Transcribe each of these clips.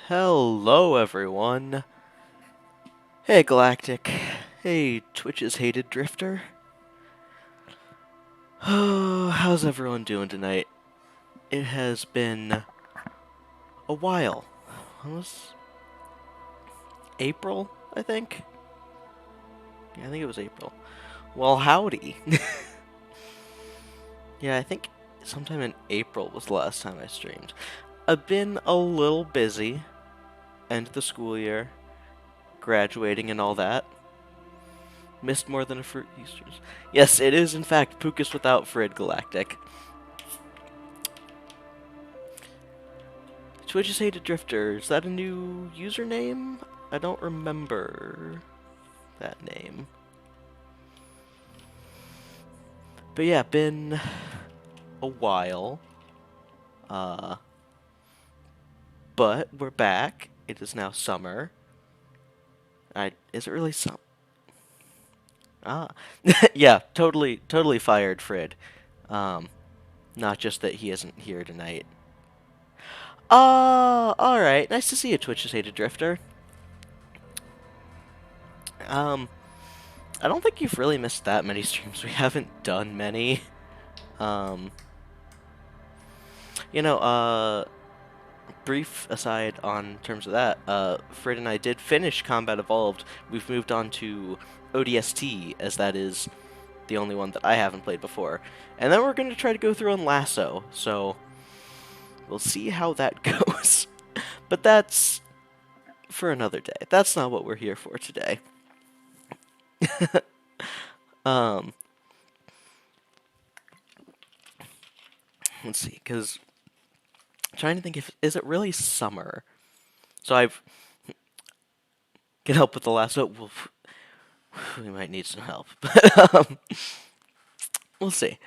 Hello, everyone. Hey, Galactic. Hey, Twitch's hated drifter. Oh, how's everyone doing tonight? It has been a while. It was April, I think? Yeah, I think it was April. Well, howdy. Yeah, I think sometime in April was the last time I streamed. I've been a little busy. End of the school year, graduating and all that. Missed more than a fruit Easter's. Yes, it is in fact Pucas without Frid Galactic. Twitch's hated drifter. Is that a new username? I don't remember that name. But yeah, been a while. Uh, but we're back. It is now summer. Is it really summer? Ah, yeah, totally fired Frid. Um, Not just that he isn't here tonight. Alright. Nice to see you, Twitch's hated drifter. Um, I don't think you've really missed that many streams. We haven't done many. Um, you know, brief aside on terms of that, Fred and I did finish Combat Evolved. We've moved on to ODST, as that is the only one that I haven't played before. And then we're going to try to go through on Lasso, so we'll see how that goes. But that's for another day. That's not what we're here for today. um, let's see, because I'm trying to think is it really summer? So I've can help with the lasso. We might need some help, but we'll see.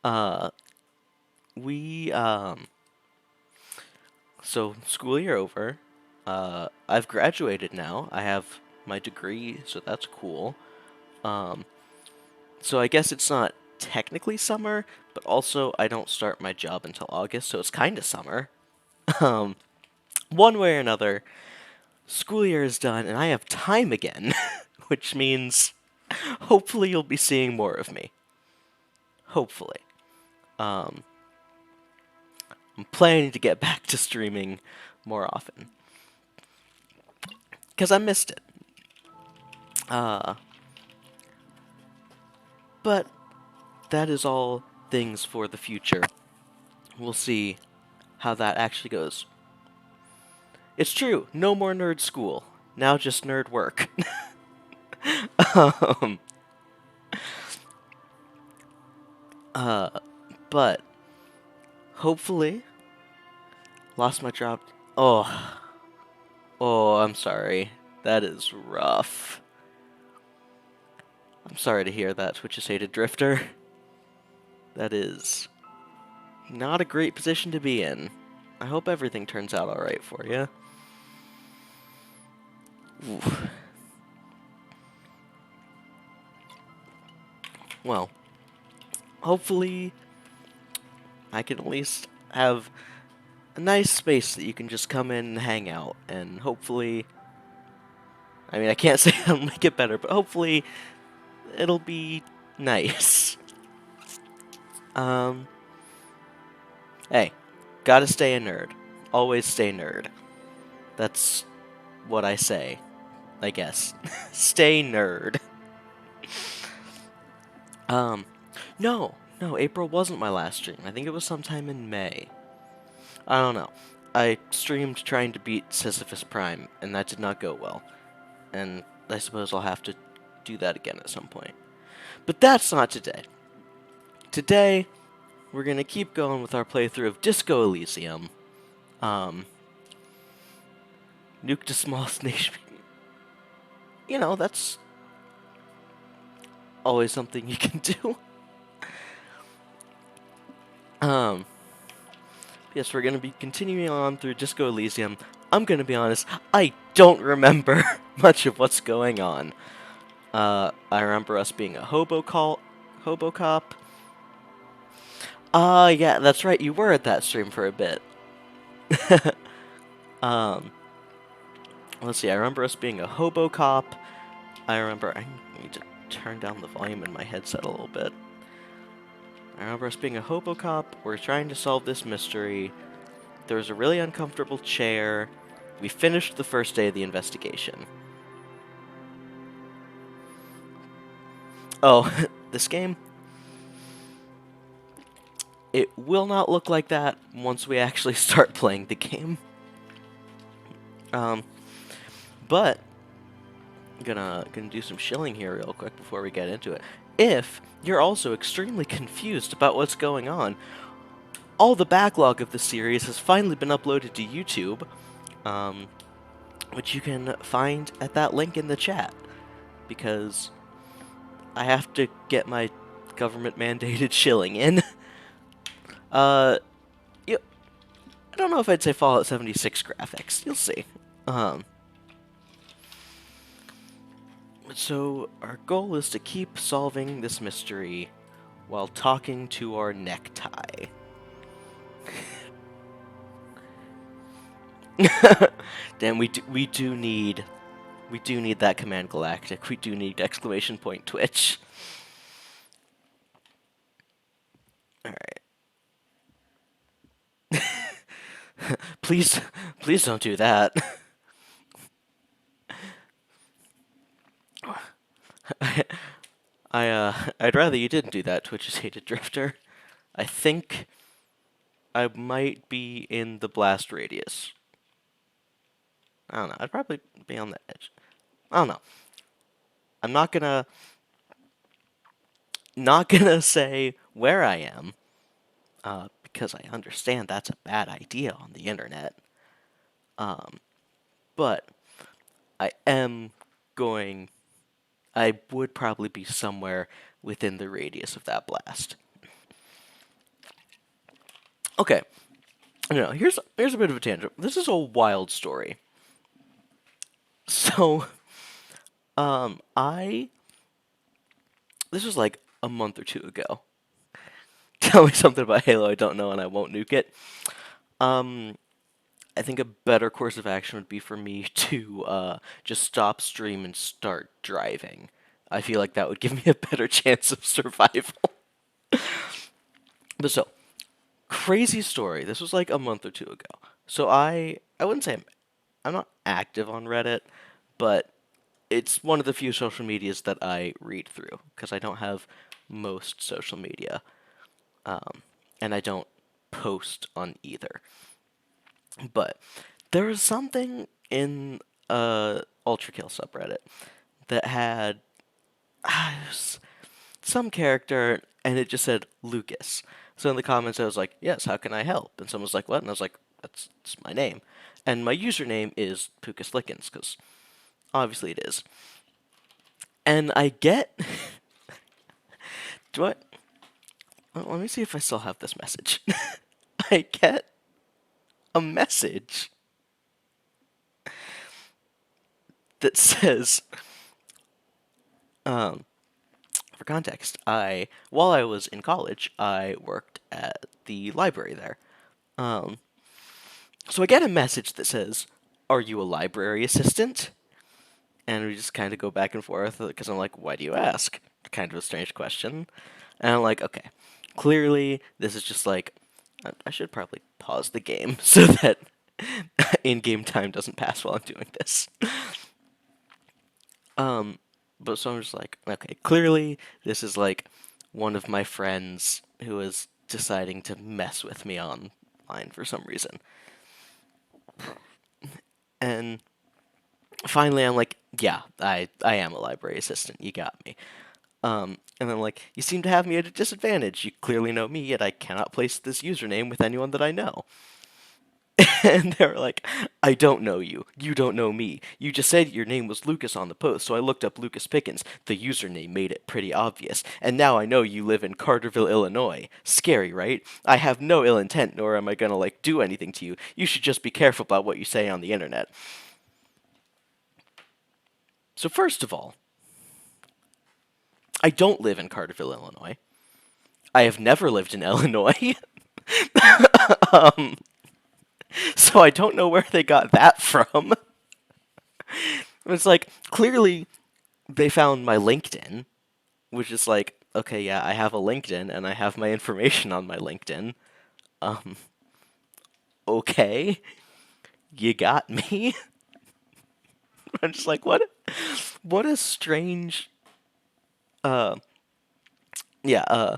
Uh, we so school year over. I've graduated now. I have my degree, so that's cool. Um, so I guess it's not technically summer, but also I don't start my job until August, so it's kind of summer. Um, One way or another, school year is done, and I have time again, which means hopefully you'll be seeing more of me. Hopefully. Um, I'm planning to get back to streaming more often. Because I missed it. Uh, but that is all things for the future. We'll see how that actually goes. It's true, no more nerd school. Now just nerd work. um, uh, but hopefully, lost my job. Oh, I'm sorry. That is rough. I'm sorry to hear that, Twitch's hated drifter. That is not a great position to be in. I hope everything turns out alright for you. Oof. Well, hopefully I can at least have a nice space that you can just come in and hang out, and hopefully, I mean, I can't say I'll make it better, but hopefully it'll be nice. Um, hey, gotta stay a nerd. Always stay nerd. That's what I say, I guess. Stay nerd. Um, no, April wasn't my last stream. I think it was sometime in May. I don't know. I streamed trying to beat Sisyphus Prime, and that did not go well. And I suppose I'll have to do that again at some point. But that's not today. Today, we're gonna keep going with our playthrough of Disco Elysium. Nuke to smallest nation. You know, that's always something you can do. Um, yes, we're gonna be continuing on through Disco Elysium. I'm gonna be honest, I don't remember much of what's going on. I remember us being a hobo cop. Yeah, that's right, you were at that stream for a bit. um, let's see. I remember us being a hobo cop. I remember I need to turn down the volume in my headset a little bit. I remember us being a hobo cop. We're trying to solve this mystery. There was a really uncomfortable chair. We finished the first day of the investigation. Oh, this game, it will not look like that once we actually start playing the game. Um, but gonna do some shilling here real quick before we get into it. If you're also extremely confused about what's going on, all the backlog of the series has finally been uploaded to YouTube, um, which you can find at that link in the chat, because I have to get my government mandated shilling in. uh, you, I don't know if I'd say Fallout 76 graphics. You'll see. Um, so our goal is to keep solving this mystery while talking to our necktie. Damn, we do need that command galactic. We do need exclamation point Twitch. All right. Please don't do that. I'd rather you didn't do that, Twitch's hated drifter. I think I might be in the blast radius. I don't know. I'd probably be on the edge. I don't know. I'm not gonna say where I am, because I understand that's a bad idea on the internet. But I am going. I would probably be somewhere within the radius of that blast. Okay. No, here's a bit of a tangent. This is a wild story. So, I this was like a month or two ago. Tell me something about Halo I don't know and I won't nuke it. Um, I think a better course of action would be for me to just stop stream and start driving. I feel like that would give me a better chance of survival. But so, crazy story. This was like a month or two ago. So I wouldn't say I'm not active on Reddit, but it's one of the few social medias that I read through because I don't have most social media, and I don't post on either. But there was something in Ultra Kill subreddit that had some character, and it just said Lucas. So in the comments, I was like, "Yes, how can I help?" And someone was like, "What?" And I was like, "That's my name." And my username is Pucas because obviously it is. And I get. Do I? Well, let me see if I still have this message. I get a message that says, um, for context, while I was in college, I worked at the library there. Um, so I get a message that says, "Are you a library assistant?" And we just kind of go back and forth because I'm like, "Why do you ask?" Kind of a strange question. And I'm like, "Okay, clearly this is just like, I should probably pause the game so that in-game time doesn't pass while I'm doing this." But so I'm just like, okay, clearly this is like one of my friends who is deciding to mess with me online for some reason. And finally I'm like, yeah, I am a library assistant. You got me. And then like, you seem to have me at a disadvantage. You clearly know me, yet I cannot place this username with anyone that I know. And they were like, "I don't know you. You don't know me. You just said your name was Lucas on the post, so I looked up Lucas Pickens. The username made it pretty obvious. And now I know you live in Carterville, Illinois. Scary, right? I have no ill intent, nor am I gonna, like, do anything to you. You should just be careful about what you say on the internet." So first of all, I don't live in Carterville, Illinois. I have never lived in Illinois. um, so I don't know where they got that from. It's like clearly they found my LinkedIn, which is like, okay, yeah, I have a LinkedIn and I have my information on my LinkedIn. Um, okay, you got me. I'm just like, what a strange, uh, yeah,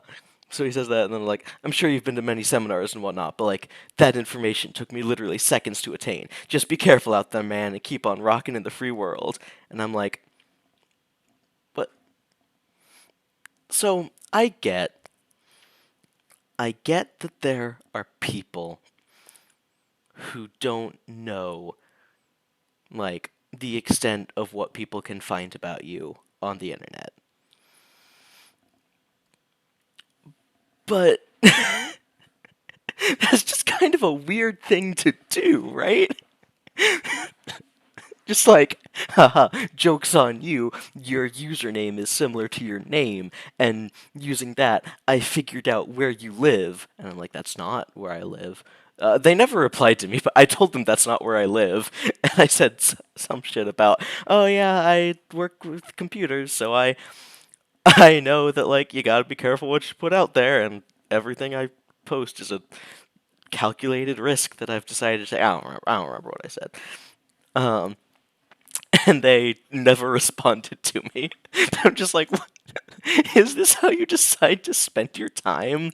so he says that, and then like, I'm sure you've been to many seminars and whatnot, but like, that information took me literally seconds to attain. Just be careful out there, man, and keep on rocking in the free world. And I'm like, but, so, I get that there are people who don't know, like, the extent of what people can find about you on the internet. But that's just kind of a weird thing to do, right? Just like, haha, joke's on you, your username is similar to your name, and using that, I figured out where you live. And I'm like, that's not where I live. They never replied to me, but I told them that's not where I live. And I said some shit about, oh yeah, I work with computers, so I know that, like, you gotta be careful what you put out there, and everything I post is a calculated risk that I've decided to take. I don't remember what I said. Um, and they never responded to me. I'm just like, what? Is this how you decide to spend your time?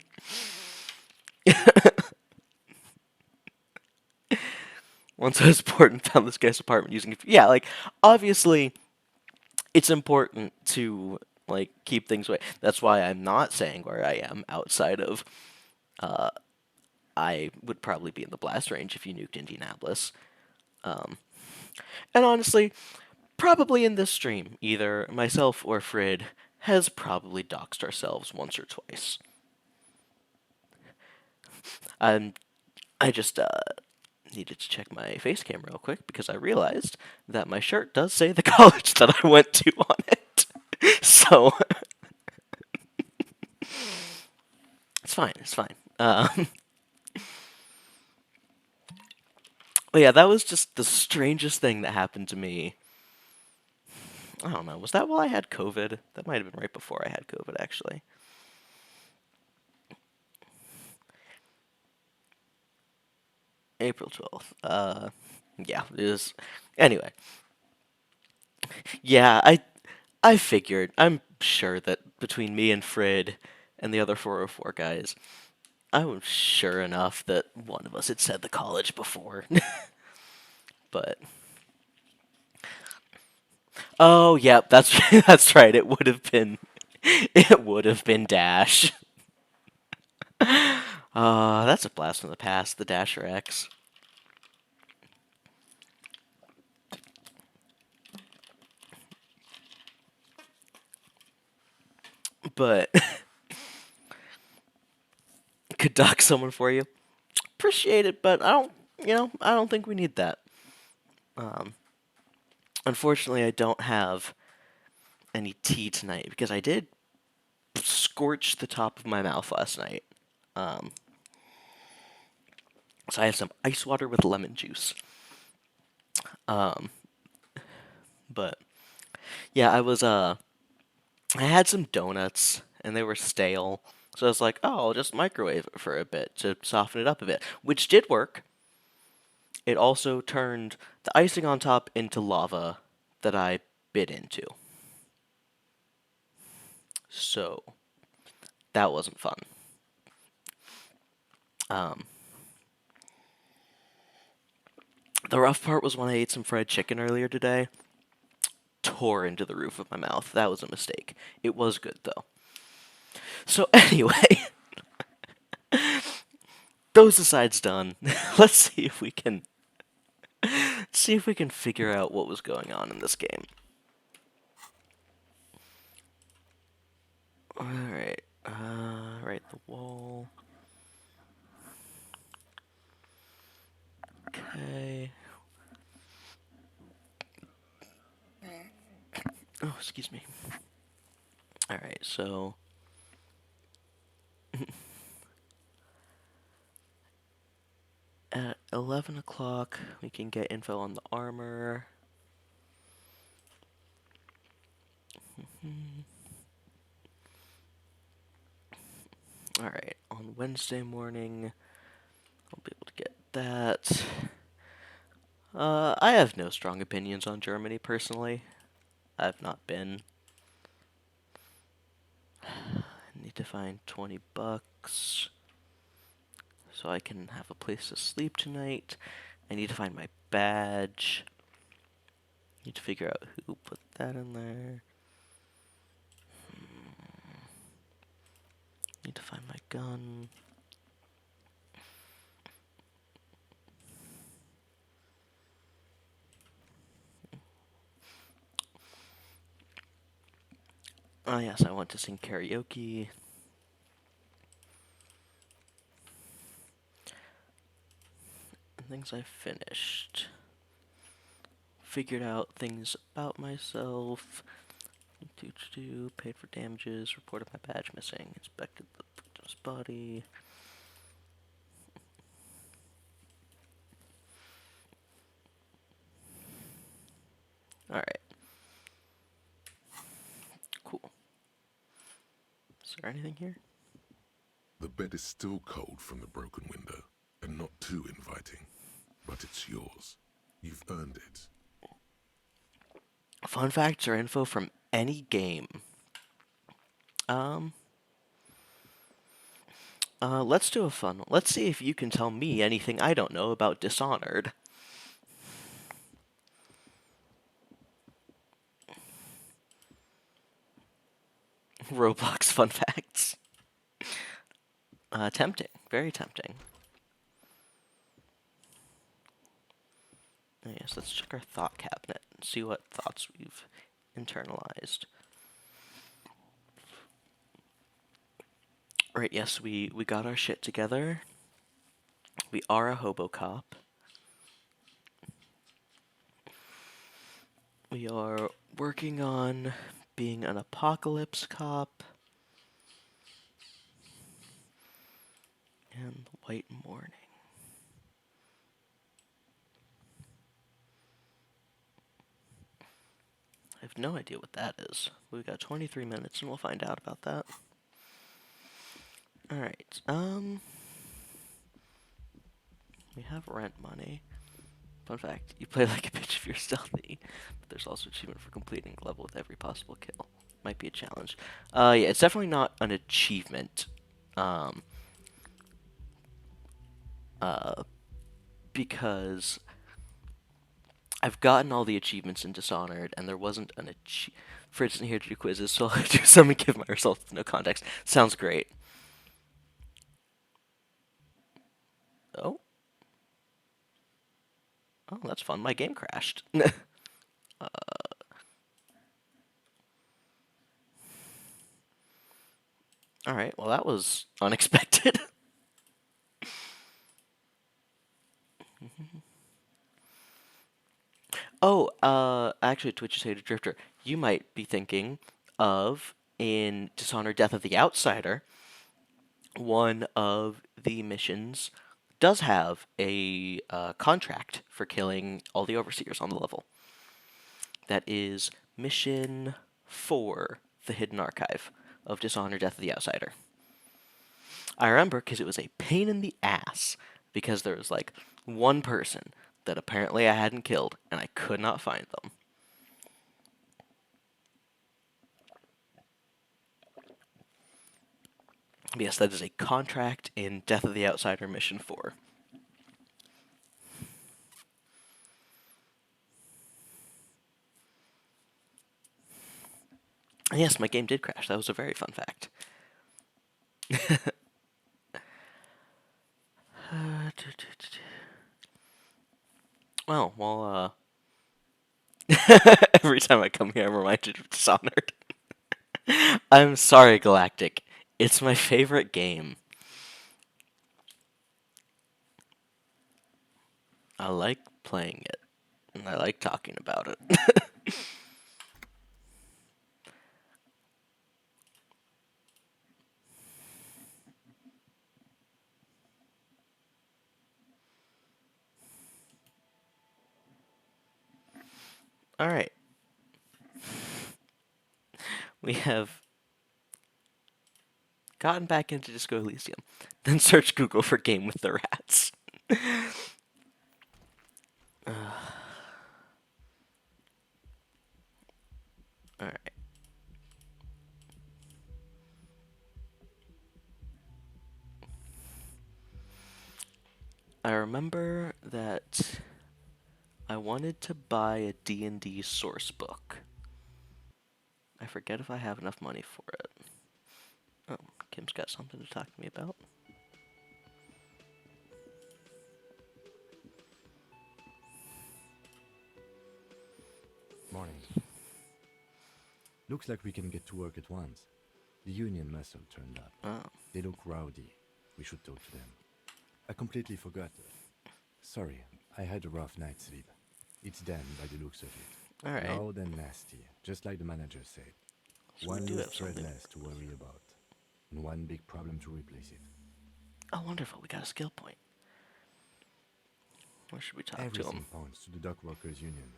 Once I was bored and found this guy's apartment using it. Yeah, like, obviously, it's important to, like, keep things away. That's why I'm not saying where I am outside of, I would probably be in the blast range if you nuked Indianapolis. And honestly, probably in this stream, either myself or Frid has probably doxed ourselves once or twice. I'm I just needed to check my face cam real quick because I realized that my shirt does say the college that I went to on it. So it's fine. It's fine. But yeah, that was just the strangest thing that happened to me. I don't know. Was that while I had COVID? That might have been right before I had COVID, actually. April 12th. Yeah, it was. Anyway, yeah, I figured. I'm sure that between me and Frid and the other 404 guys, I was sure enough that one of us had said the college before. But oh, yeah, that's that's right. It would have been Dash. That's a blast from the past, the Dasher X. But could dock someone for you. Appreciate it, but I don't think we need that. Um, Unfortunately, I don't have any tea tonight because I did scorch the top of my mouth last night. Um, so I have some ice water with lemon juice. Um, but yeah, I had some donuts and they were stale. So I was like, oh, I'll just microwave it for a bit to soften it up a bit, which did work. It also turned the icing on top into lava that I bit into. So that wasn't fun. Um, the rough part was when I ate some fried chicken earlier today. Tore into the roof of my mouth. That was a mistake. It was good though. So anyway, those asides done. Let's see if we can figure out what was going on in this game. All right. Right, the wall. Okay. Oh, excuse me. All right, so at 11 o'clock, we can get info on the armor. Alright, on Wednesday morning, I'll be able to get that. I have no strong opinions on Germany personally. I've not been. I need to find 20 bucks so I can have a place to sleep tonight. I need to find my badge. Need to figure out who put that in there. Need to find my gun. Oh yes, I want to sing karaoke. And things I finished. Figured out things about myself. Paid for damages, reported my badge missing, inspected the victim's body. Alright. Cool. Is there anything here? The bed is still cold from the broken window, and not too inviting. But it's yours. You've earned it. Fun facts or info from any game. Let's do a fun one. Let's see if you can tell me anything I don't know about Dishonored. Roblox fun facts. Tempting. Very tempting. Yes, let's check our thought cabinet and see what thoughts we've internalized. Right, yes, we got our shit together. We are a hobo cop. We are working on being an apocalypse cop. And the white morning. I have no idea what that is. We've got 23 minutes and we'll find out about that. Alright, we have rent money. Fun fact, you play like a bitch if you're stealthy, but there's also achievement for completing the level with every possible kill. Might be a challenge. Yeah, it's definitely not an achievement. Because I've gotten all the achievements in Dishonored, and there wasn't an for instance, here to do quizzes, so I'll do some and give my results with no context. Sounds great. Oh. Oh, that's fun. My game crashed. Alright, well that was unexpected. Oh, actually, Twitch Hater Drifter, you might be thinking of in Dishonored Death of the Outsider, one of the missions does have a contract for killing all the overseers on the level. That is mission 4, The Hidden Archive of Dishonored Death of the Outsider. I remember because it was a pain in the ass because there was like one person that apparently I hadn't killed and I could not find them. Yes, that is a contract in Death of the Outsider Mission 4. And yes, my game did crash. That was a very fun fact. Well, every time I come here, I'm reminded of Dishonored. I'm sorry, Galactic. It's my favorite game. I like playing it, and I like talking about it. Alright. We have gotten back into Disco Elysium, then search Google for Game with the Rats. Alright. I remember that I wanted to buy a D&D source book. I forget if I have enough money for it. Oh, Kim's got something to talk to me about. Morning. Looks like we can get to work at once. The Union muscle turned up. Oh. They look rowdy. We should talk to them. I completely forgot. Sorry, I had a rough night's sleep. It's them by the looks of it. Alright. Loud and nasty, just like the manager said. So One we do loose have thread something. less to worry about. And one big problem to replace it. Oh, wonderful. We got a skill point. Where should we talk to Everything him? points to the Dock Workers Union.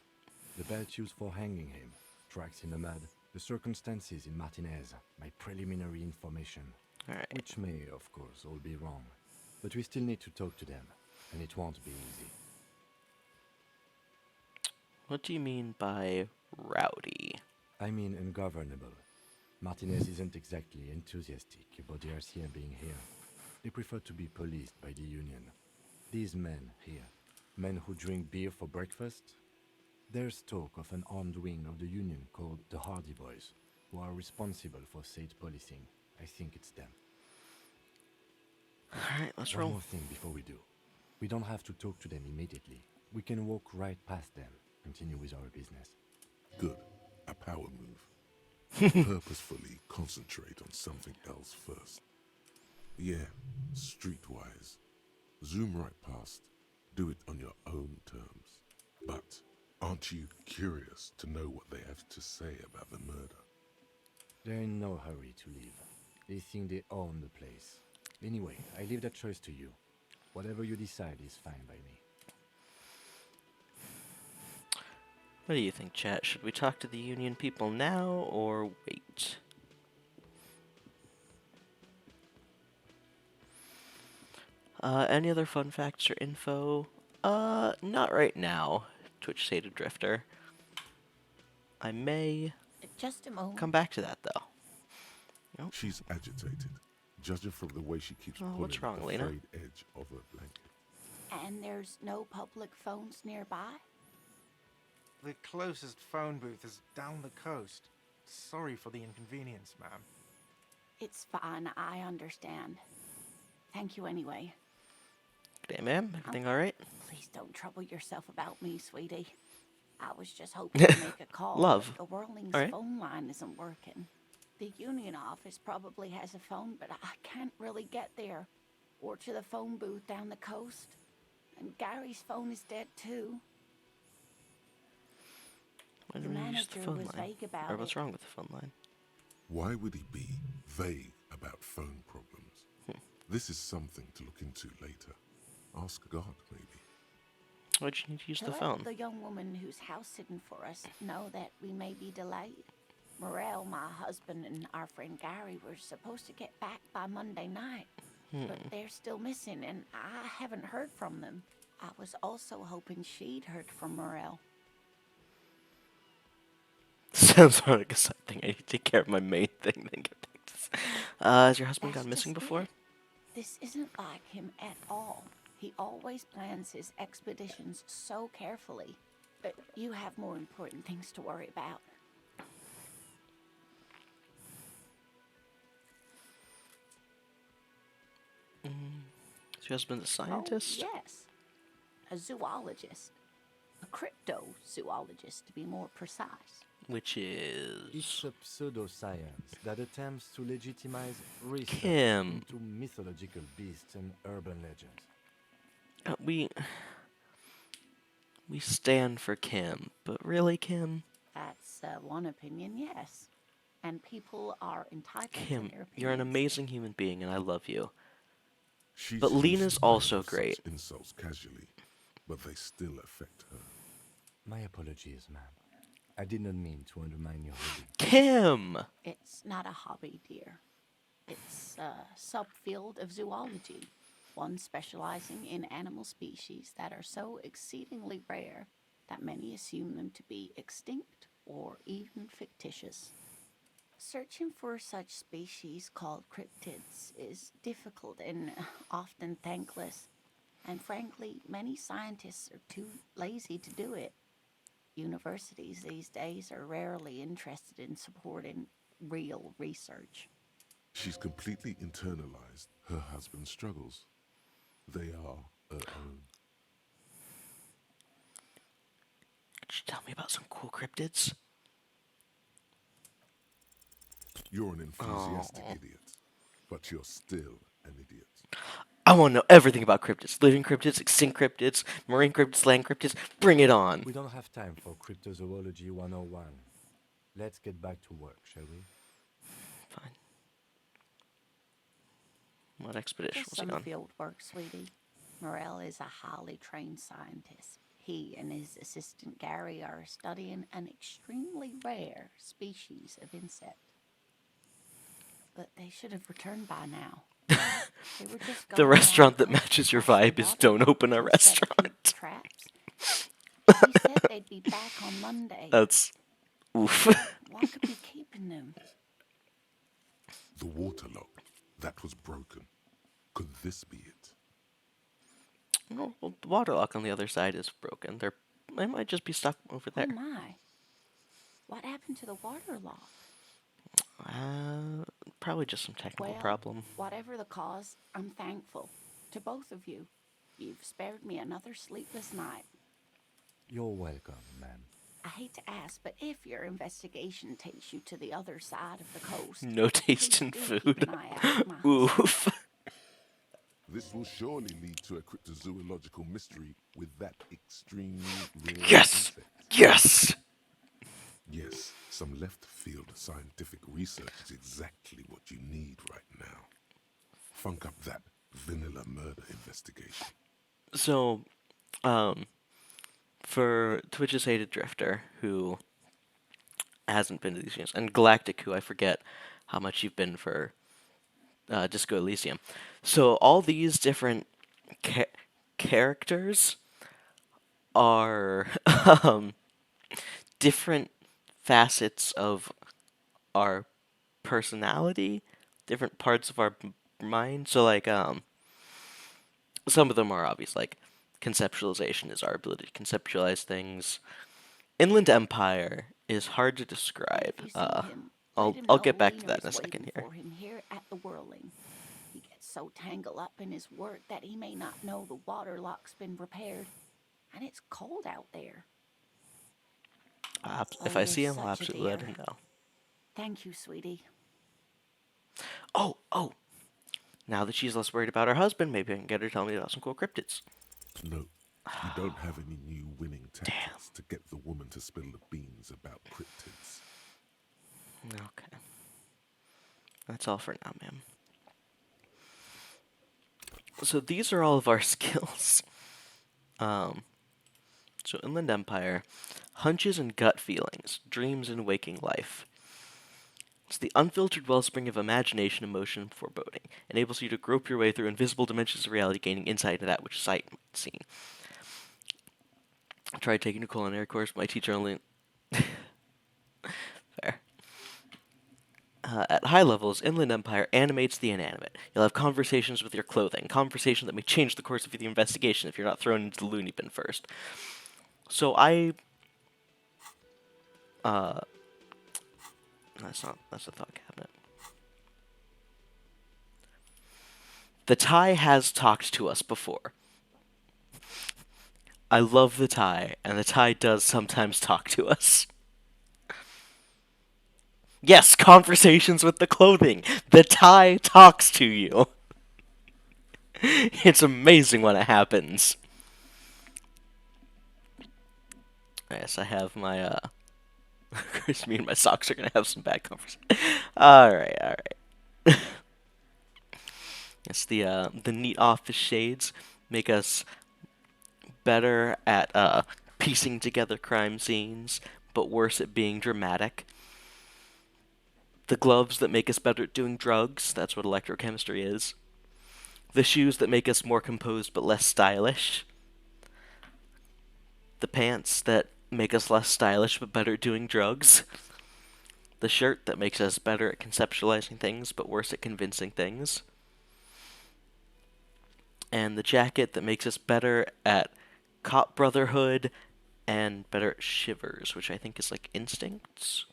The belt used for hanging him, tracks in the mud, the circumstances in Martinez, my preliminary information. Alright. Which may, of course, all be wrong. But we still need to talk to them, and it won't be easy. What do you mean by rowdy? I mean ungovernable. Martinez isn't exactly enthusiastic about the RCM being here. They prefer to be policed by the Union. These men here, men who drink beer for breakfast, there's talk of an armed wing of the Union called the Hardy Boys, who are responsible for state policing. I think it's them. Alright, let's One roll. more thing before we do. We don't have to talk to them immediately. We can walk right past them, continue with our business. Good. A power move. Purposefully concentrate on something else first. Yeah, streetwise. Zoom right past. Do it on your own terms. But aren't you curious to know what they have to say about the murder? They're in no hurry to leave. They think they own the place. Anyway, I leave that choice to you. Whatever you decide is fine by me. What do you think, chat? Should we talk to the Union people now or wait? Any other fun facts or info? Not right now, Twitch Sated Drifter. I may Just a moment. come back to that, though. Nope. She's agitated, judging from the way she keeps Oh, pulling what's wrong, the Lena? frayed edge of her blanket. And there's no public phones nearby? The closest phone booth is down the coast. Sorry for the inconvenience, ma'am. It's fine, I understand. Thank you anyway. Good day, ma'am. Everything alright? Please don't trouble yourself about me, sweetie. I was just hoping to make a call. Love. But the Whirling's All right. phone line isn't working. The Union office probably has a phone, but I can't really get there. Or to the phone booth down the coast. And Gary's phone is dead too. Why The didn't we use the manager phone was line? vague about Or what's it. wrong with the phone line? Why would he be vague about phone problems? This is something to look into later. Ask God, maybe. Why'd you need to use To the let phone? the young woman who's house sitting for us know that we may be delayed. Morel, my husband, and our friend Gary were supposed to get back by Monday night, but they're still missing, and I haven't heard from them. I was also hoping she'd heard from Morel. Sounds more like a side thing. I need to take care of my main thing, then get back to this. Has your husband That's gone missing just before? it. This isn't like him at all. He always plans his expeditions so carefully. But you have more important things to worry about. Is your husband a scientist? Oh, yes. A zoologist. A cryptozoologist, to be more precise. Which is... It's a pseudoscience that attempts to legitimize research Kim. into mythological beasts and urban legends. We stand for Kim, but really, Kim? That's one opinion, yes. And people are entitled Kim, to their you're an opinions. amazing human being, and I love you. She's But used Lena's to dealing also with such great. insults casually, but they still affect her. My apologies, ma'am. I did not mean to undermine your hobby. Kim! It's not a hobby, dear. It's a subfield of zoology, one specializing in animal species that are so exceedingly rare that many assume them to be extinct or even fictitious. Searching for such species called cryptids is difficult and often thankless, and frankly, many scientists are too lazy to do it. Universities these days are rarely interested in supporting real research. She's completely internalized her husband's struggles. They are her own. Could you tell me about some cool cryptids? You're an enthusiastic Oh. idiot, but you're still an idiot. I want to know everything about cryptids. Living cryptids, extinct cryptids, marine cryptids, land cryptids. Bring it on. We don't have time for Cryptozoology 101. Let's get back to work, shall we? Fine. What expedition Just was he some on? field work, sweetie. Morel is a highly trained scientist. He and his assistant Gary are studying an extremely rare species of insect. But they should have returned by now. They were just The going down restaurant the that coast matches your past the vibe is water don't lock open a to set a few restaurant. traps. He said they'd be back on Monday. That's oof. What could be keeping them? The water lock. That was broken. Could this be it? Well, the water lock on the other side is broken. They might just be stuck over Oh there. my. What happened to the water lock? Probably just some technical Well, problem. whatever the cause, I'm thankful to both of you. You've spared me another sleepless night. You're welcome, ma'am. I hate to ask, but if your investigation takes you to the other side of the coast, No taste please in do keep food. an eye out for my husband. Oof. This will surely lead to a cryptozoological mystery with that extremely rare Yes! insect. Yes! Yes, some left field scientific research is exactly what you need right now. Funk up that vanilla murder investigation. So, for Twitch's hated drifter, who hasn't been to these games, and Galactic, who I forget how much you've been for Disco Elysium. So all these different characters are um, different facets of our personality, different parts of our mind. So like some of them are obvious, like conceptualization is our ability to conceptualize things. Inland Empire is hard to describe. If you see him, I'll let him I'll know get back to Wiener that in a is second waiting here. for him here at the Whirling. He gets so tangled up in his work that he may not know the water lock's been repaired, and it's cold out there. If Oh, I you're see him, I'll such a absolutely let dear. him know. Thank you, sweetie. Oh! Now that she's less worried about her husband, maybe I can get her to tell me about some cool cryptids. No, you don't have any new winning Damn. tactics to get the woman to spill the beans about cryptids. Okay. That's all for now, ma'am. So these are all of our skills. So Inland Empire, hunches and gut feelings, dreams and waking life. It's the unfiltered wellspring of imagination, emotion, and foreboding. Enables you to grope your way through invisible dimensions of reality, gaining insight into that which sight might see. I tried taking a culinary course, but my teacher only... Fair. At high levels, Inland Empire animates the inanimate. You'll have conversations with your clothing, conversation that may change the course of the investigation if you're not thrown into the loony bin first. So that's a thought cabinet. The Thai has talked to us before. I love the Thai, and the Thai does sometimes talk to us. Yes, conversations with the clothing. The Thai talks to you. It's amazing when it happens. Yes, I have my, of course, me and my socks are gonna have some bad conversation. Alright. Yes, the neat office shades make us better at, piecing together crime scenes, but worse at being dramatic. The gloves that make us better at doing drugs, that's what electrochemistry is. The shoes that make us more composed but less stylish. The pants that make us less stylish but better at doing drugs. The shirt that makes us better at conceptualizing things but worse at convincing things. And the jacket that makes us better at cop brotherhood and better at shivers, which I think is like instincts.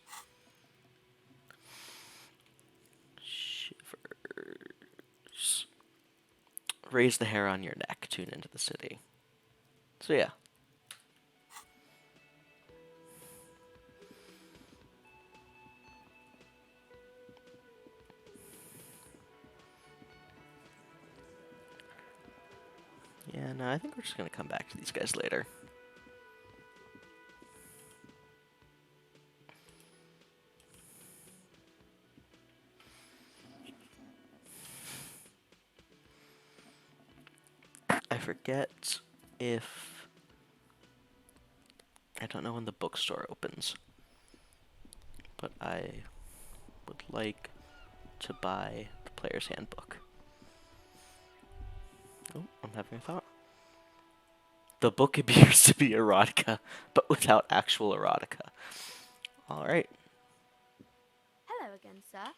Shivers. Raise the hair on your neck, tune into the city. So yeah. Yeah, no, I think we're just gonna come back to these guys later. I forget if... I don't know when the bookstore opens, but I would like to buy the player's handbook. Oh, I'm having a thought. The book appears to be erotica, but without actual erotica. Alright. Hello again, sir.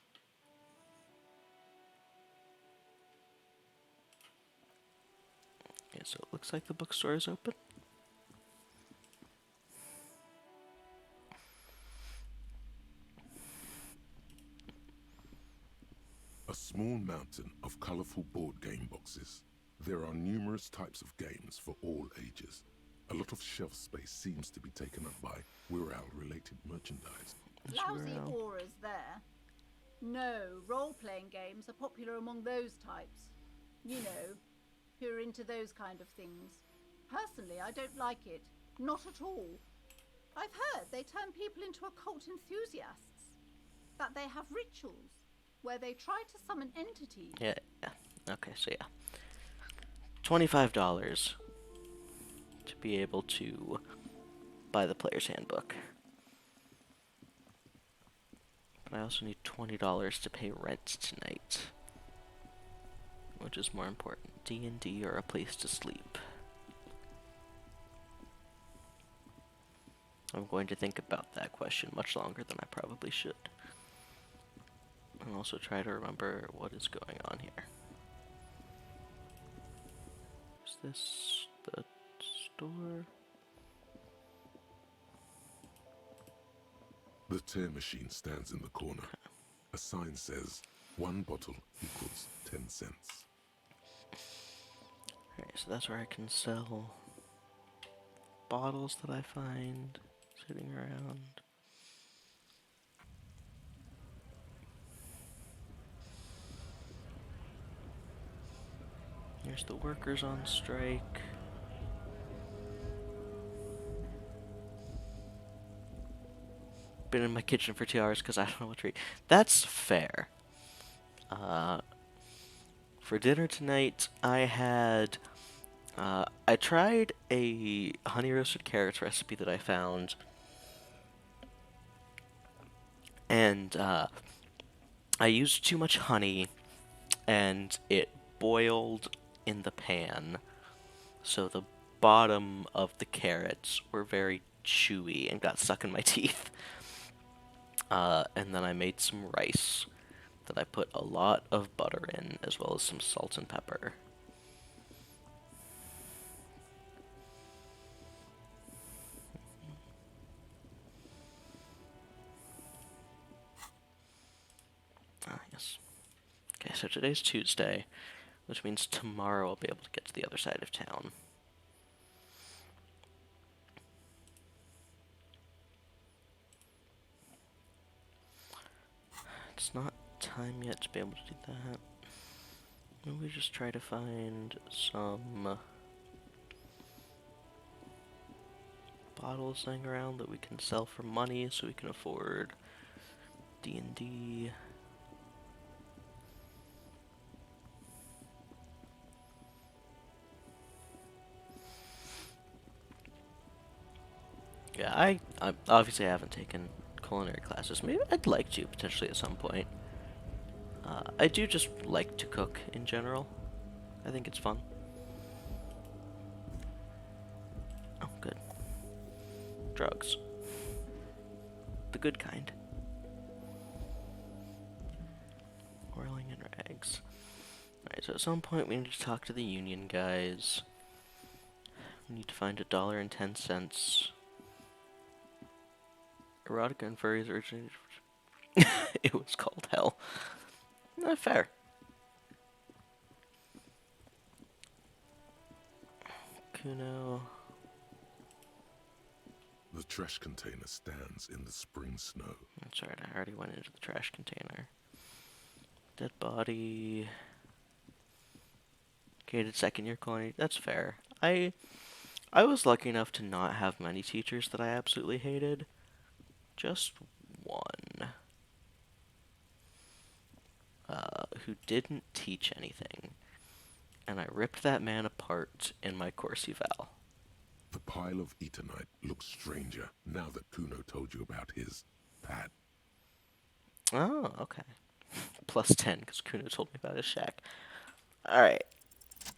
Okay, so it looks like the bookstore is open. A small mountain of colorful board game boxes. There are numerous types of games for all ages. A lot of shelf space seems to be taken up by Wirral-related merchandise. Lousy auras there. No, role-playing games are popular among those types. You know, who are into those kind of things. Personally, I don't like it. Not at all. I've heard they turn people into occult enthusiasts. That they have rituals where they try to summon entities. Yeah. Okay, so yeah. $25 to be able to buy the player's handbook. But I also need $20 to pay rent tonight. Which is more important, D&D or a place to sleep? I'm going to think about that question much longer than I probably should. And also try to remember what is going on here. Is this the store? The tear machine stands in the corner. A sign says, 1 bottle equals 10 cents. Alright, so that's where I can sell bottles that I find sitting around. Here's the workers on strike. Been in my kitchen for 2 hours because I don't know what to eat. That's fair. For dinner tonight, I had... I tried a honey roasted carrots recipe that I found. And I used too much honey, and it boiled in the pan. So the bottom of the carrots were very chewy and got stuck in my teeth. And then I made some rice that I put a lot of butter in, as well as some salt and pepper. Yes. Okay, so today's Tuesday, which means tomorrow I'll be able to get to the other side of town. It's not time yet to be able to do that. Maybe we just try to find some bottles laying around that we can sell for money so we can afford D&D. Yeah, Obviously I haven't taken culinary classes. Maybe I'd like to potentially at some point. I do just like to cook in general. I think it's fun. Oh, good. Drugs. The good kind. Whirling in rags. Alright, so at some point we need to talk to the union guys. We need to find $1.10. Erotica and furries originated. It was called hell. Not fair. Kuno. The trash container stands in the spring snow. That's right, I already went into the trash container. Dead body. Gated second year colony. That's fair. I was lucky enough to not have many teachers that I absolutely hated. Just one. Who didn't teach anything. And I ripped that man apart in my course eval. The pile of Eternite looks stranger now that Kuno told you about his pad. Oh, okay. Plus 10, because Kuno told me about his shack. Alright.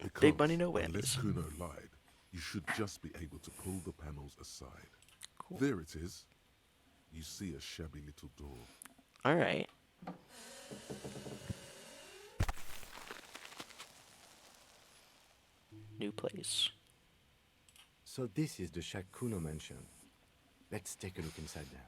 Because, Big money, no unless whammies. Kuno lied, you should just be able to pull the panels aside. Cool. There it is. You see a shabby little door. Alright. New place. So this is the shack Kuno mentioned. Let's take a look inside there.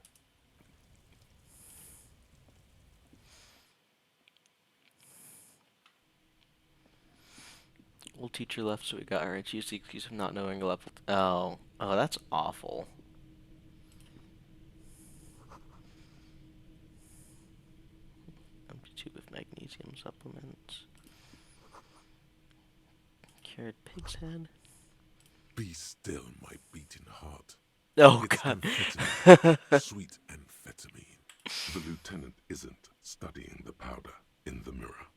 Old teacher left, so we got her, and she used the excuse of not knowing a level. Oh, that's awful. Empty tube of magnesium supplements. Cured pig's head. Be still, my beating heart. Oh It's god. amphetamine. Sweet amphetamine. The lieutenant isn't studying the powder in the mirror.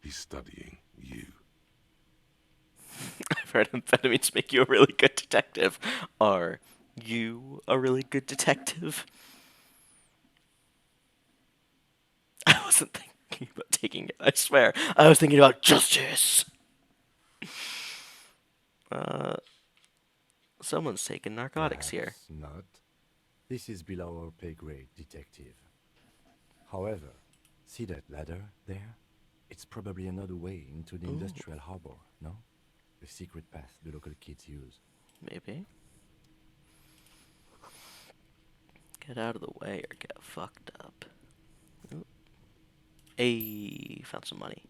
He's studying you. I've heard amphetamines make you a really good detective. Are you a really good detective? I wasn't thinking about taking it, I swear. I was thinking about justice. Someone's taking narcotics here. Perhaps not. This is below our pay grade, detective. However, see that ladder there? It's probably another way into the industrial harbor, no? A secret path the local kids use. Maybe. Get out of the way or get fucked up. Ooh. Hey, found some money.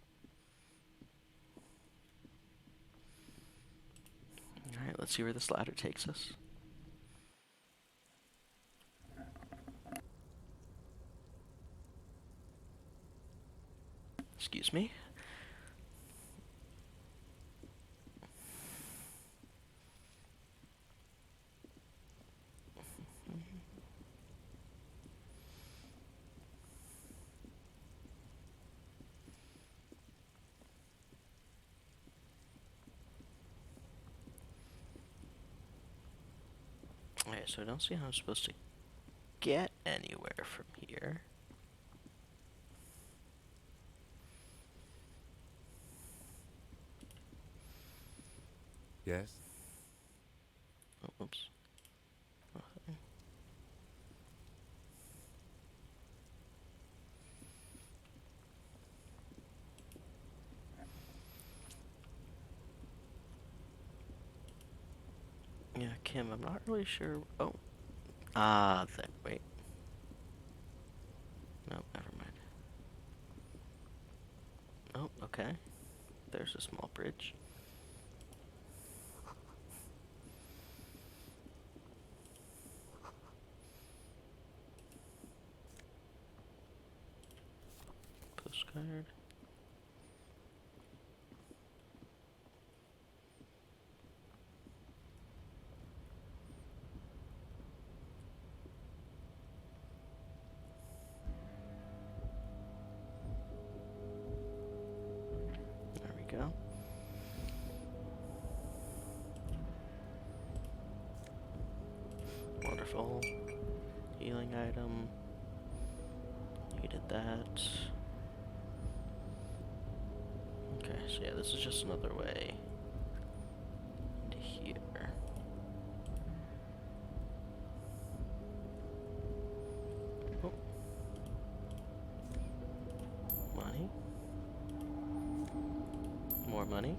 Alright, let's see where this ladder takes us. Excuse me? Alright, so I don't see how I'm supposed to get anywhere from here. Yes? Oh, oops. Okay. Yeah, Kim, I'm not really sure. Oh. Ah, wait. No, never mind. Oh, okay. There's a small bridge. Postcard. There we go. Wonderful. Healing item. Needed that. Okay, so yeah, this is just another way into here. Oh. Money. More money.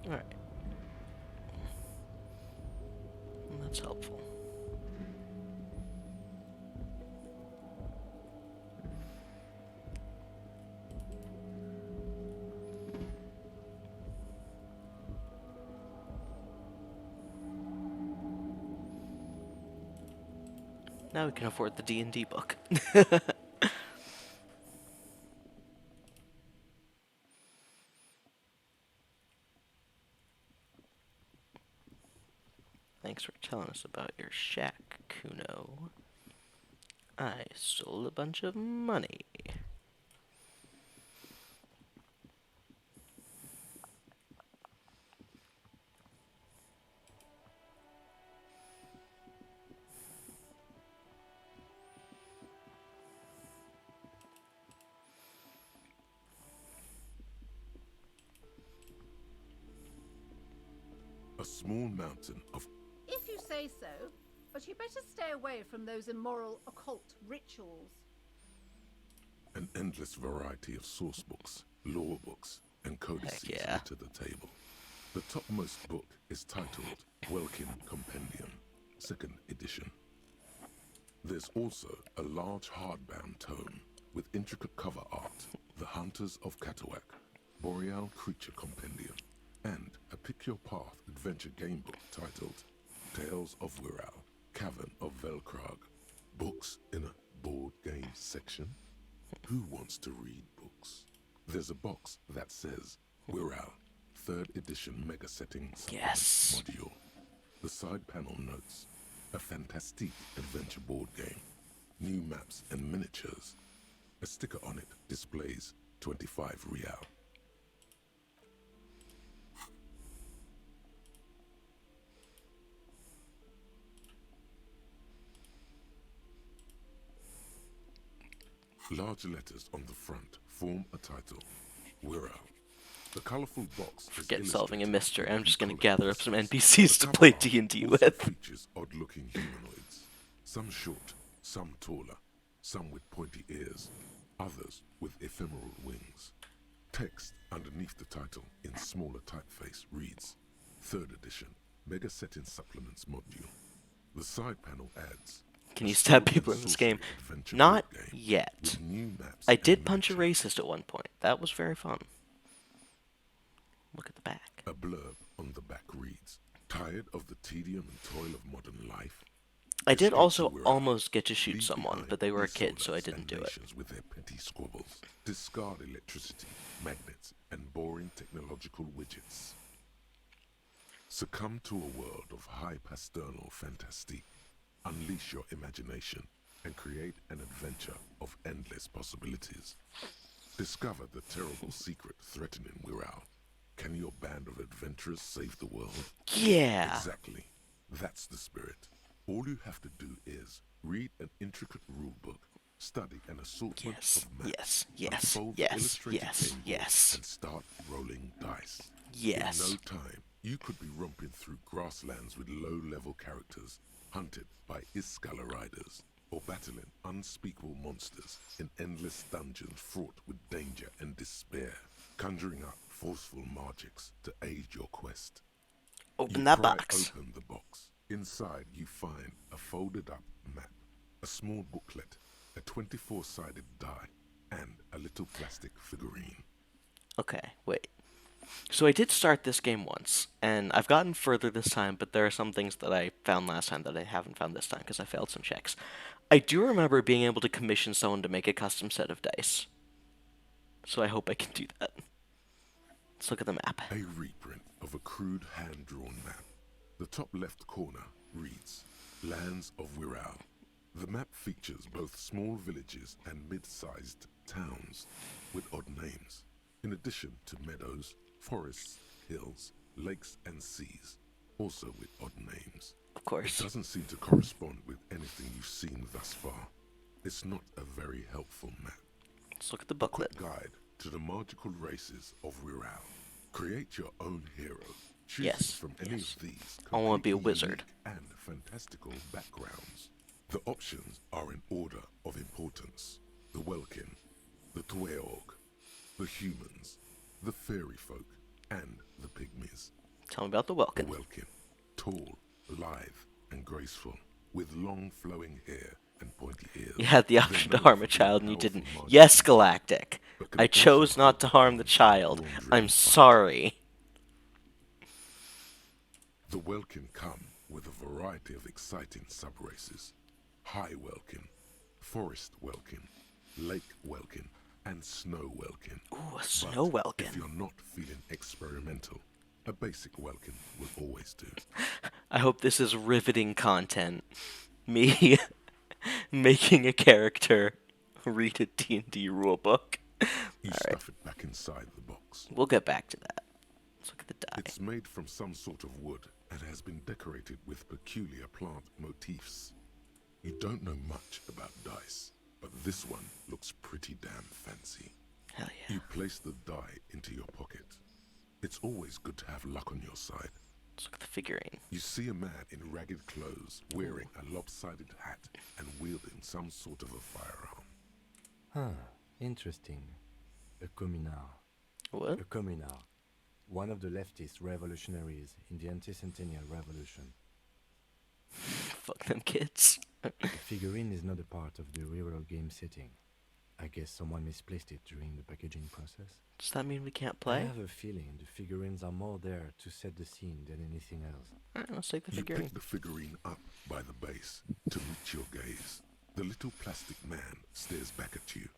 Alright. That's helpful. Now we can afford the D&D book. Thanks for telling us about your shack, Kuno. I stole a bunch of money. A small mountain of If you say so, but you better stay away from those immoral occult rituals. an endless variety of source books, lore books, and codices yeah. litter the table. The topmost book is titled Welkin Compendium, 2nd edition. There's also a large hardbound tome with intricate cover art, The Hunters of Catawak, Boreal Creature Compendium, and a Pick Your Path adventure game book titled Tales of Wirral, Cavern of Velkrag. Books in a board game section? Who wants to read books? There's a box that says Wirral, 3rd edition mega setting Yes. module. The side panel notes a fantastic adventure board game, new maps and miniatures. A sticker on it displays 25 real. Large letters on the front form a title, Wirral. The colorful box is Forget solving a illustrated mystery. I'm with just gonna colored gather up some pieces. NPCs The to play cover art D&D also with. features odd-looking humanoids, some short, some taller, some with pointy ears, others with ephemeral wings. Text underneath the title in smaller typeface reads, 3rd edition, Mega Setting Supplements module. The side panel adds, Can a you stab sword and people in this game? sorcery adventure Not board game yet. with new maps I and did punch a miniatures. racist at one point. That was very fun. Look at the back. A blurb on the back reads, tired of the tedium and toil of modern life? I did Escape also to Wirral. almost get to shoot Leave someone, behind but they were a these kid, so I soldiers didn't and do it. nations with their petty squabbles. Discard electricity, magnets, and boring technological widgets. Succumb to a world of high pasternal fantastique. Unleash your imagination and create an adventure of endless possibilities. Discover the terrible secret threatening Wirral. Can your band of adventurers save the world? Yeah. Exactly. That's the spirit. All you have to do is read an intricate rule book, study an assortment Yes, of maps, yes, yes, unfold the yes, illustrated yes, game board, yes. and start rolling dice. Yes. In no time, you could be romping through grasslands with low-level characters, hunted by Iskala riders, or battling unspeakable monsters in endless dungeons fraught with danger and despair, conjuring up forceful magics to aid your quest. Open You that pry box. open the box. Inside, you find a folded-up map, a small booklet, a 24-sided die, and a little plastic figurine. Okay, wait. So I did start this game once, and I've gotten further this time, but there are some things that I found last time that I haven't found this time because I failed some checks. I do remember being able to commission someone to make a custom set of dice. So I hope I can do that. Let's look at the map. A reprint of a crude hand-drawn map. The top left corner reads, Lands of Wirral. The map features both small villages and mid-sized towns with odd names, in addition to meadows, forests, hills, lakes and seas, also with odd names. Of It course. doesn't seem to correspond with anything you've seen thus far. It's not a very helpful map. Let's look at the A quick booklet. guide to the magical races of Wirral. Create your own hero. Choose Yes, from any yes. of these I wanna be a completely wizard. unique and fantastical backgrounds. The options are in order of importance. The Welkin, the Tweog, the humans, the fairy folk, and the pygmies. Tell me about the The Welkin. Welkin, tall, lithe, and graceful, with long flowing hair and pointy ears. You had the They're option to known harm for a being child and you powerful didn't. magic Yes, users, Galactic. but can I also chose not to hold harm the on child. laundry I'm and fight. sorry. The Welkin come with a variety of exciting sub-races. High Welkin, Forest Welkin, Lake Welkin, and Snow Welkin. Ooh, a But snow if Welkin. you're not feeling experimental, a basic Welkin will always do. I hope this is riveting content. Me making a character read a D&D rulebook. You Alright, stuff it back inside the box. we'll get back to that. Let's look at the die. It's made from some sort of wood and has been decorated with peculiar plant motifs. You don't know much about dice, but this one looks pretty damn fancy. Hell yeah. You place the die into your pocket. It's always good to have luck on your side. Let's look at the figurine. You see a man in ragged clothes, wearing a lopsided hat and wielding some sort of a firearm. Huh, interesting. A communard. What? A communard. One of the leftist revolutionaries in the anti-centennial revolution. Fuck them kids. The figurine is not a part of the real game setting. I guess someone misplaced it during the packaging process. Does that mean we can't I play? have a feeling the figurines are more there to set the scene than anything else. Alright, let's take the You figurine. pick the figurine up by the base to meet your gaze. The little plastic man stares back at you,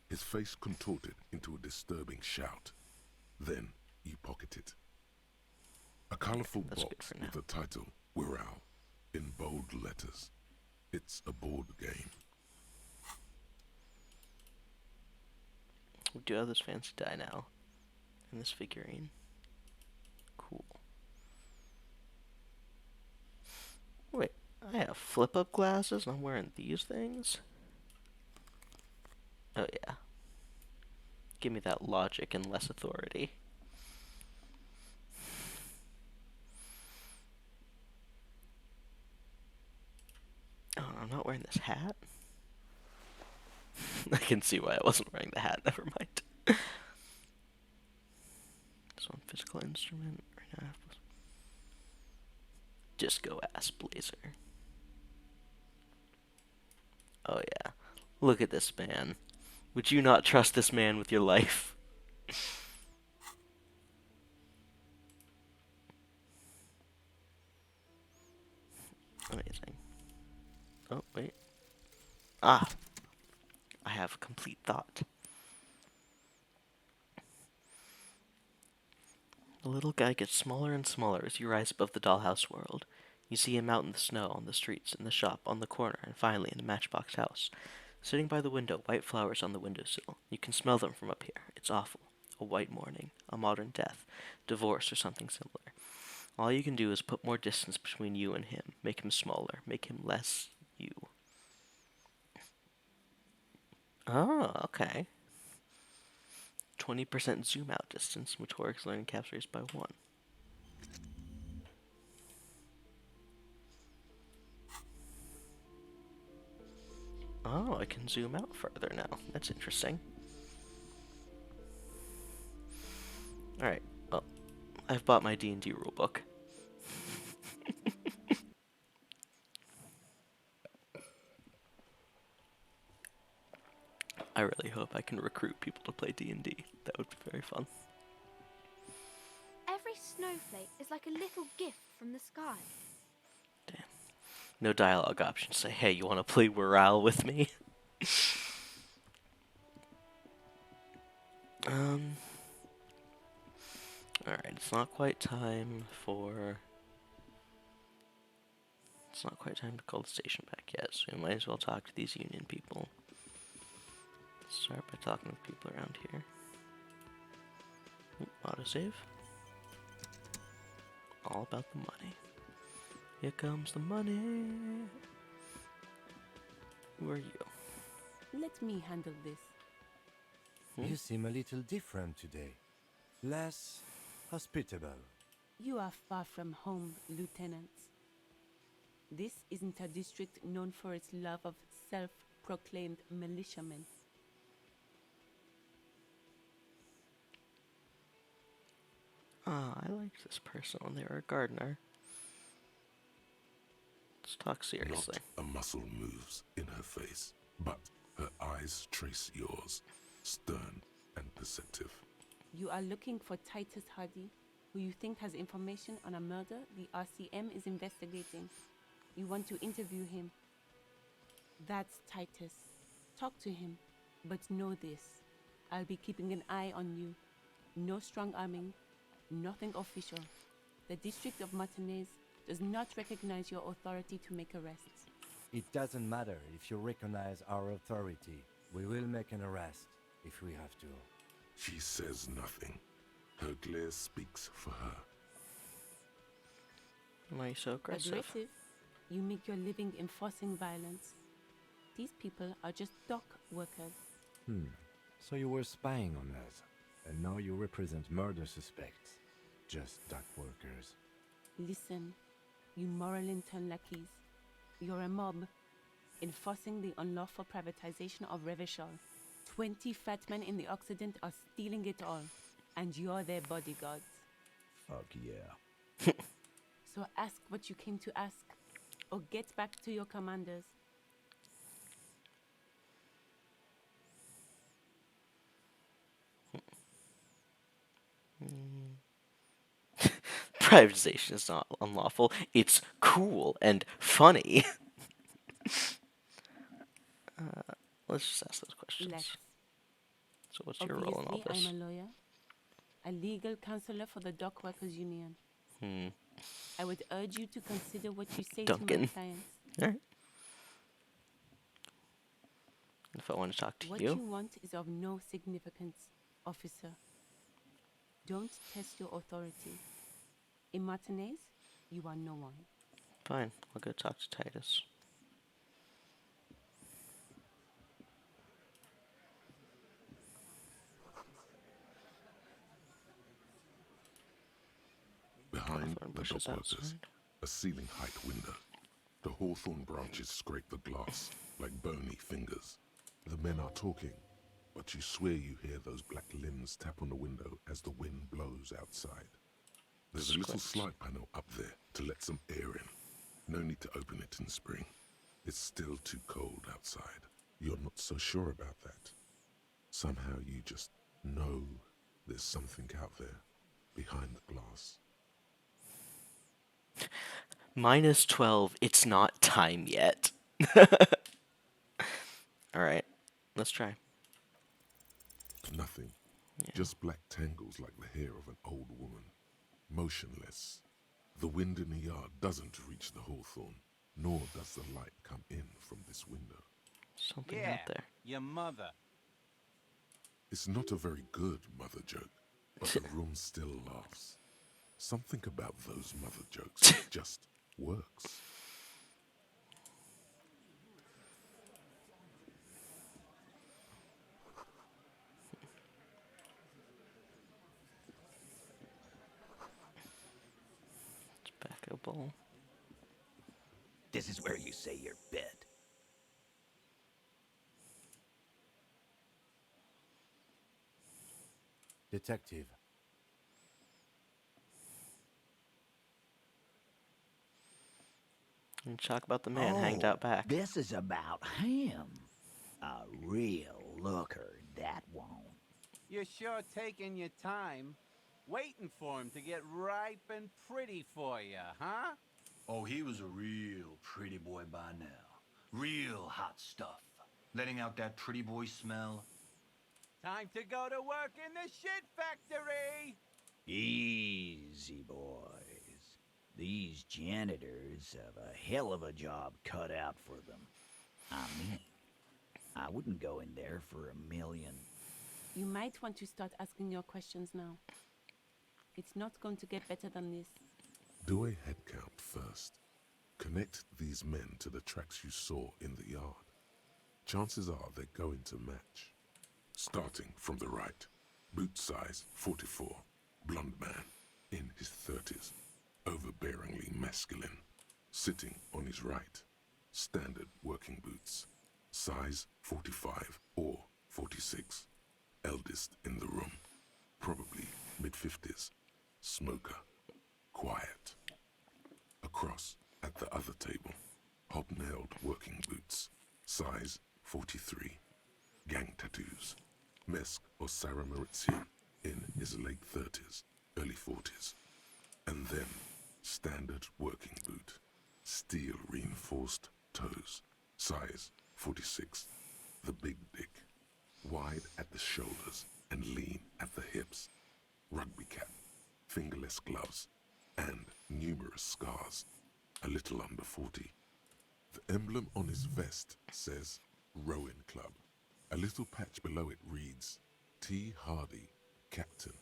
his face contorted into a disturbing shout. Then you pocket it. A colorful that's good box for with the title Wirral in bold letters. It's a board game. We do have this fancy die now. And this figurine. Cool. Wait, I have flip-up glasses and I'm wearing these things? Oh yeah. Give me that logic and less authority. Oh, I'm not wearing this hat? I can see why I wasn't wearing the hat, never mind. This one, physical instrument. Right now, disco ass blazer. Oh yeah. Look at this man. Would you not trust this man with your life? Amazing. Oh, wait. Ah! I have a complete thought. The little guy gets smaller and smaller as you rise above the dollhouse world. You see him out in the snow, on the streets, in the shop, on the corner, and finally in the matchbox house. Sitting by the window, white flowers on the windowsill. You can smell them from up here. It's awful. A white morning, a modern death, divorce, or something similar. All you can do is put more distance between you and him, make him smaller, make him less you. Oh, okay. 20% zoom out distance, which works learning captures by 1. Oh, I can zoom out further now. That's interesting. Alright, well, I've bought my D&D rulebook. I really hope I can recruit people to play D&D. That would be very fun. Every snowflake is like a little gift from the sky. Damn. No dialogue option. Say, hey, you want to play morale with me? Um. All right. It's not quite time for. It's not quite time to call the station back yet, so we might as well talk to these union people. Let's start by talking to people around here. Oop, autosave. All about the money. Here comes the money. Who are you? Let me handle this. You seem a little different today. Less hospitable. You are far from home, Lieutenant. This isn't a district known for its love of self-proclaimed militiamen. Ah, I liked this person when they were a gardener. Let's talk seriously. Not a muscle moves in her face, but her eyes trace yours, stern and perceptive. You are looking for Titus Hardy, who you think has information on a murder the RCM is investigating. You want to interview him. That's Titus. Talk to him, but know this. I'll be keeping an eye on you. No strong arming, nothing official. The District of Martinez does not recognize your authority to make arrests. It doesn't matter if you recognize our authority. We will make an arrest if we have to. She says nothing. Her glare speaks for her. Why are you so aggressive? Aggressive? You make your living enforcing violence. These people are just dock workers. So you were spying on us, and now you represent murder suspects. Just dock workers. Listen, you moral intern lackeys. You're a mob, enforcing the unlawful privatization of Revachol. 20 fat men in the Occident are stealing it all, and you're their bodyguards. Fuck yeah. So ask what you came to ask, or get back to your commanders. Privatization is not unlawful. It's cool and funny. Let's just ask those questions. Let's. So what's your role in all Obviously, this? I'm a lawyer, a legal counselor for the Dock Workers Union. I would urge you to consider what you say to my Duncan. clients. Alright. If I want to talk to What you, you want is of no significance, officer. Don't test your authority. In Martinez, you are no one. fine. I'll go talk to Titus. Behind Hawthorne the bushes dock workers, outside. a ceiling height window. The hawthorn branches scrape the glass like bony fingers. The men are talking, but you swear you hear those black limbs tap on the window as the wind blows outside. There's a little slide panel up there to let some air in. No need to open it in spring. It's still too cold outside. You're not so sure about that. Somehow you just know there's something out there behind the glass. -12. It's not time yet. Alright. Let's try. Nothing. Just black tangles like the hair of an old woman. Motionless. The wind in the yard doesn't reach the hawthorn, nor does the light come in from this window. Something out there. Your mother. It's not a very good mother joke, but the room still laughs. Something about those mother jokes just works. Tobacco bowl. This is where you say your bit. Detective. And talk about the man hanged out back. This is about him. A real looker, that won't. You're sure taking your time, waiting for him to get ripe and pretty for you, huh? Oh, he was a real pretty boy by now. Real hot stuff. Letting out that pretty boy smell. Time to go to work in the shit factory! Easy, boys. These janitors have a hell of a job cut out for them. I mean, I wouldn't go in there for a million. You might want to start asking your questions now. It's not going to get better than this. Do a head count first. Connect these men to the tracks you saw in the yard. Chances are they're going to match. Starting from the right, boot size 44, blonde man, in his 30s, overbearingly masculine. Sitting on his right, standard working boots, size 45 or 46, eldest in the room, probably mid-50s, smoker, quiet. Across, at the other table, hobnailed working boots, size 43, gang tattoos, Mesk or Sarah Maurizio in his late 30s, early 40s. And then, standard working boot, steel reinforced toes, size 46, the big dick, wide at the shoulders and lean at the hips, rugby cap, fingerless gloves, and numerous scars, a little under 40. The emblem on his vest says Rowing Club. A little patch below it reads T. Hardy, Captain.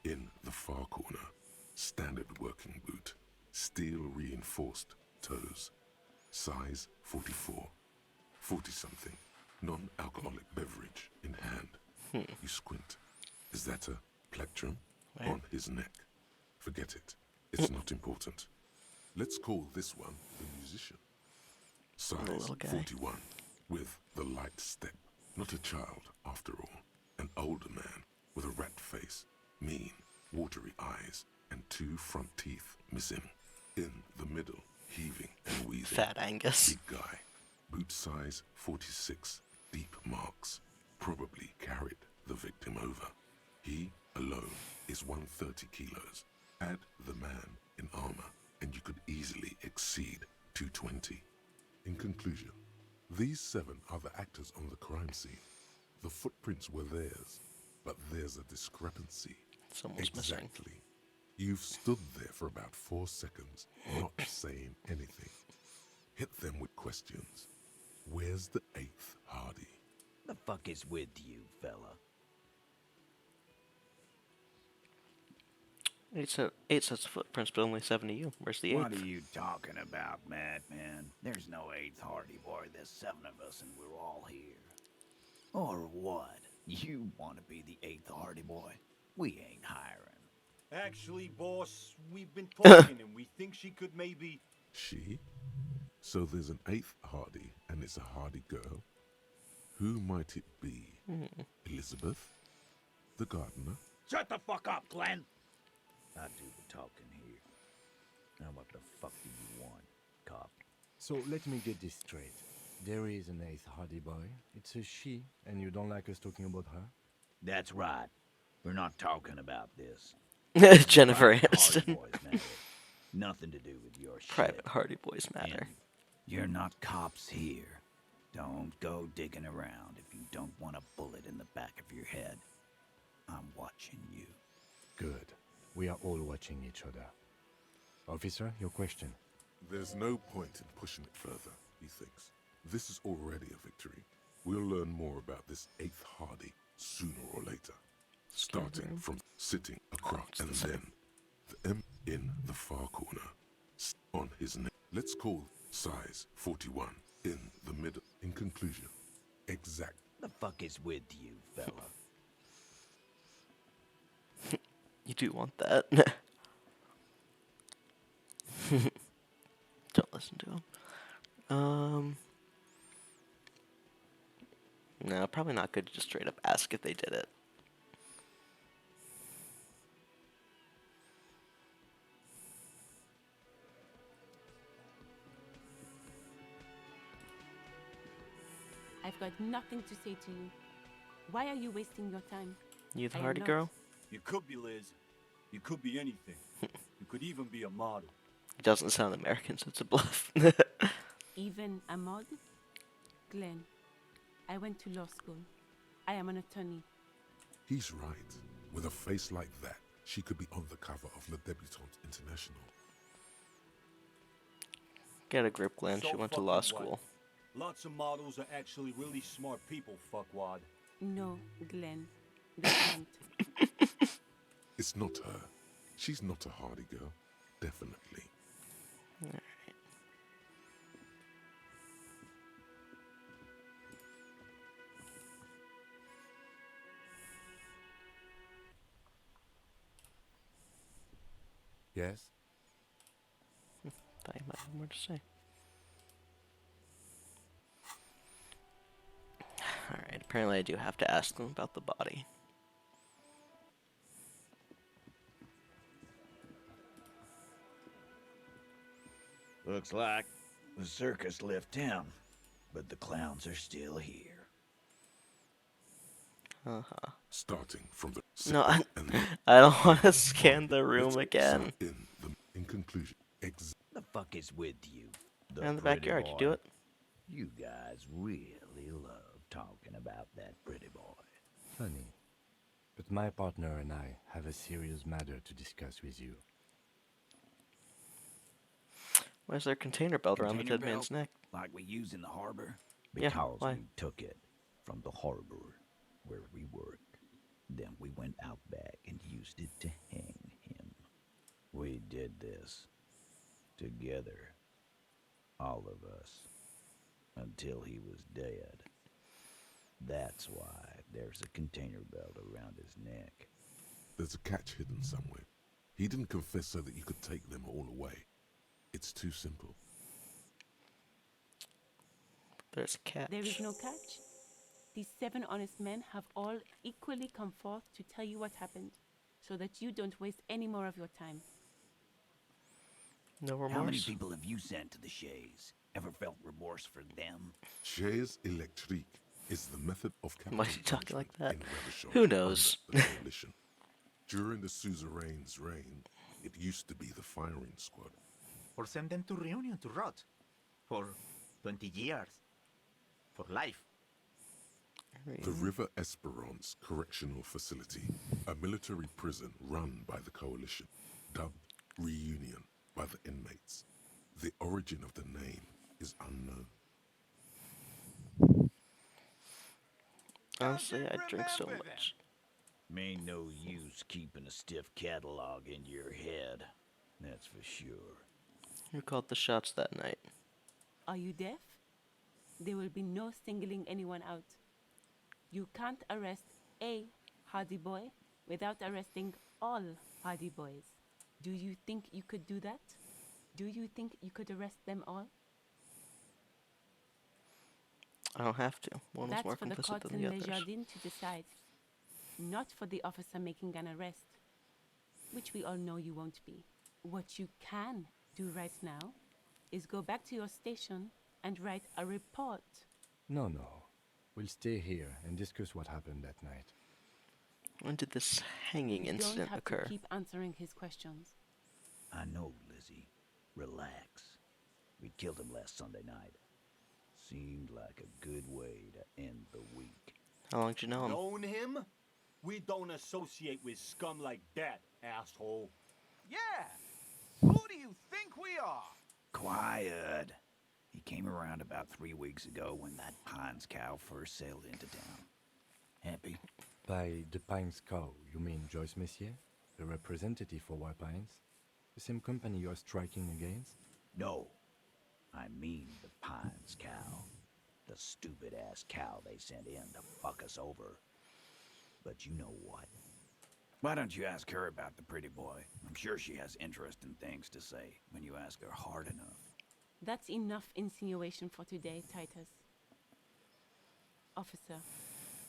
In the far corner, standard working boot, steel reinforced toes, size 44, 40-something, non-alcoholic beverage in hand. You squint. Is that a plectrum? Where? On his neck? Forget it. It's not important. Let's call this one the musician. Size little guy. 41, with the light step. Not a child, after all. An older man with a rat face, mean, watery eyes, and 2 front teeth missing. In the middle, heaving and wheezing. Fat Angus. Big guy. Boot size 46, deep marks. Probably carried the victim over. He alone is 130 kilos. Add the man in armor, and you could easily exceed 220. In conclusion, these 7 are the actors on the crime scene. The footprints were theirs, but there's a discrepancy. Someone's missing. Exactly. You've stood there for about 4 seconds, not saying anything. Hit them with questions. Where's the 8th Hardy? The fuck is with you, fella? Eight sets of footprints, but only 7 to you. Where's the 8th? What are you talking about, madman? There's no 8th Hardy boy. There's 7 of us and we're all here. Or what? You want to be the 8th Hardy boy? We ain't hiring. Actually, boss, we've been talking and we think she could maybe... She? So there's an 8th Hardy, and it's a Hardy girl? Who might it be? Elizabeth? The gardener? Shut the fuck up, Glenn! I do the talking here. Now what the fuck do you want, cop? So let me get this straight. There is an 8th Hardy boy. It's a she, and you don't like us talking about her? That's right. We're not talking about this. Jennifer Private Aniston. Hardy boys matter. Nothing to do with your shit. Private Hardy Boys matter. And you're not cops here. Don't go digging around if you don't want a bullet in the back of your head. I'm watching you. Good. We are all watching each other. Officer, your question. There's no point in pushing it further, he thinks. This is already a victory. We'll learn more about this 8th Hardy sooner or later. Starting from sitting across and then the M in the far corner. On his neck. Let's call size 41 in the middle. In conclusion, exact. The fuck is with you, fella? You do want that. Don't listen to him. No, probably not good to just straight up ask if they did it. I've got nothing to say to you. Why are you wasting your time? You the I am Hardy not. girl? You could be Liz. You could be anything. You could even be a model. It doesn't sound American, so it's a bluff. Even a mod? Glenn, I went to law school. I am an attorney. He's right. With a face like that, she could be on the cover of Le Debutante International. Get a grip, Glenn. So She went to fucking law what? school. Lots of models are actually really smart people, fuckwad. No, Glenn, they aren't. It's not her. She's not a hardy girl. Definitely. Alright. Yes? Thought you might have more to say. Alright, apparently I do have to ask them about the body. Looks like the circus left town, but the clowns are still here. Uh-huh. Starting from the No, and I don't want to scan the room let's again. sum in conclusion, The fuck is with you? In the pretty backyard, boy? you do it? You guys really love talking about that pretty boy. Funny. But my partner and I have a serious matter to discuss with you. Why is there a container belt around the Container dead man's belt? neck? Like we use in the harbor? Yeah, Because why? we took it from the harbor where we work. Then we went out back and used it to hang him. We did this together, all of us, until he was dead. That's why there's a container belt around his neck. there's a catch hidden somewhere. He didn't confess so that you could take them all away. It's too simple. There's a catch. There is no catch. These 7 honest men have all equally come forth to tell you what happened, so that you don't waste any more of your time. No remorse? How many people have you sent to the Shays? Ever felt remorse for them? Chaise électrique is the method of capital Why is he talking like that? punishment in Rebishon Who knows? under the coalition. During the suzerain's reign, it used to be the firing squad. Or send them to Reunion to rot. For 20 years. For life. The River Esperance Correctional Facility, a military prison run by the coalition, dubbed Reunion by the inmates. The origin of the name is unknown. Honestly, I drink so much. Ain't no use keeping a stiff catalog in your head. That's for sure. Who called the shots that night? Are you deaf? There will be no singling anyone out. You can't arrest a hardy boy without arresting all hardy boys. Do you think you could do that? Do you think you could arrest them all? I don't have to. One was That's more for the complicit courts than in the Les others. Jardins to decide. Not for the officer making an arrest, which we all know you won't be. What you can do right now is go back to your station and write a report. No. We'll stay here and discuss what happened that night. When did this hanging You don't incident have occur? to keep answering his questions. I know, Lizzie. Relax. We killed him last Sunday night. Seemed like a good way to end the week. How long did you know him? Known him? We don't associate with scum like that, asshole. Yeah! Who do you think we are? Quiet. He came around about 3 weeks ago when that Pines cow first sailed into town. Happy? By the Pines cow, you mean Joyce Messier, the representative for White Pines? The same company you are striking against? No. I mean the Pines cow. The stupid-ass cow they sent in to fuck us over. But you know what? Why don't you ask her about the pretty boy? I'm sure she has interesting things to say when you ask her hard enough. That's enough insinuation for today, Titus. Officer,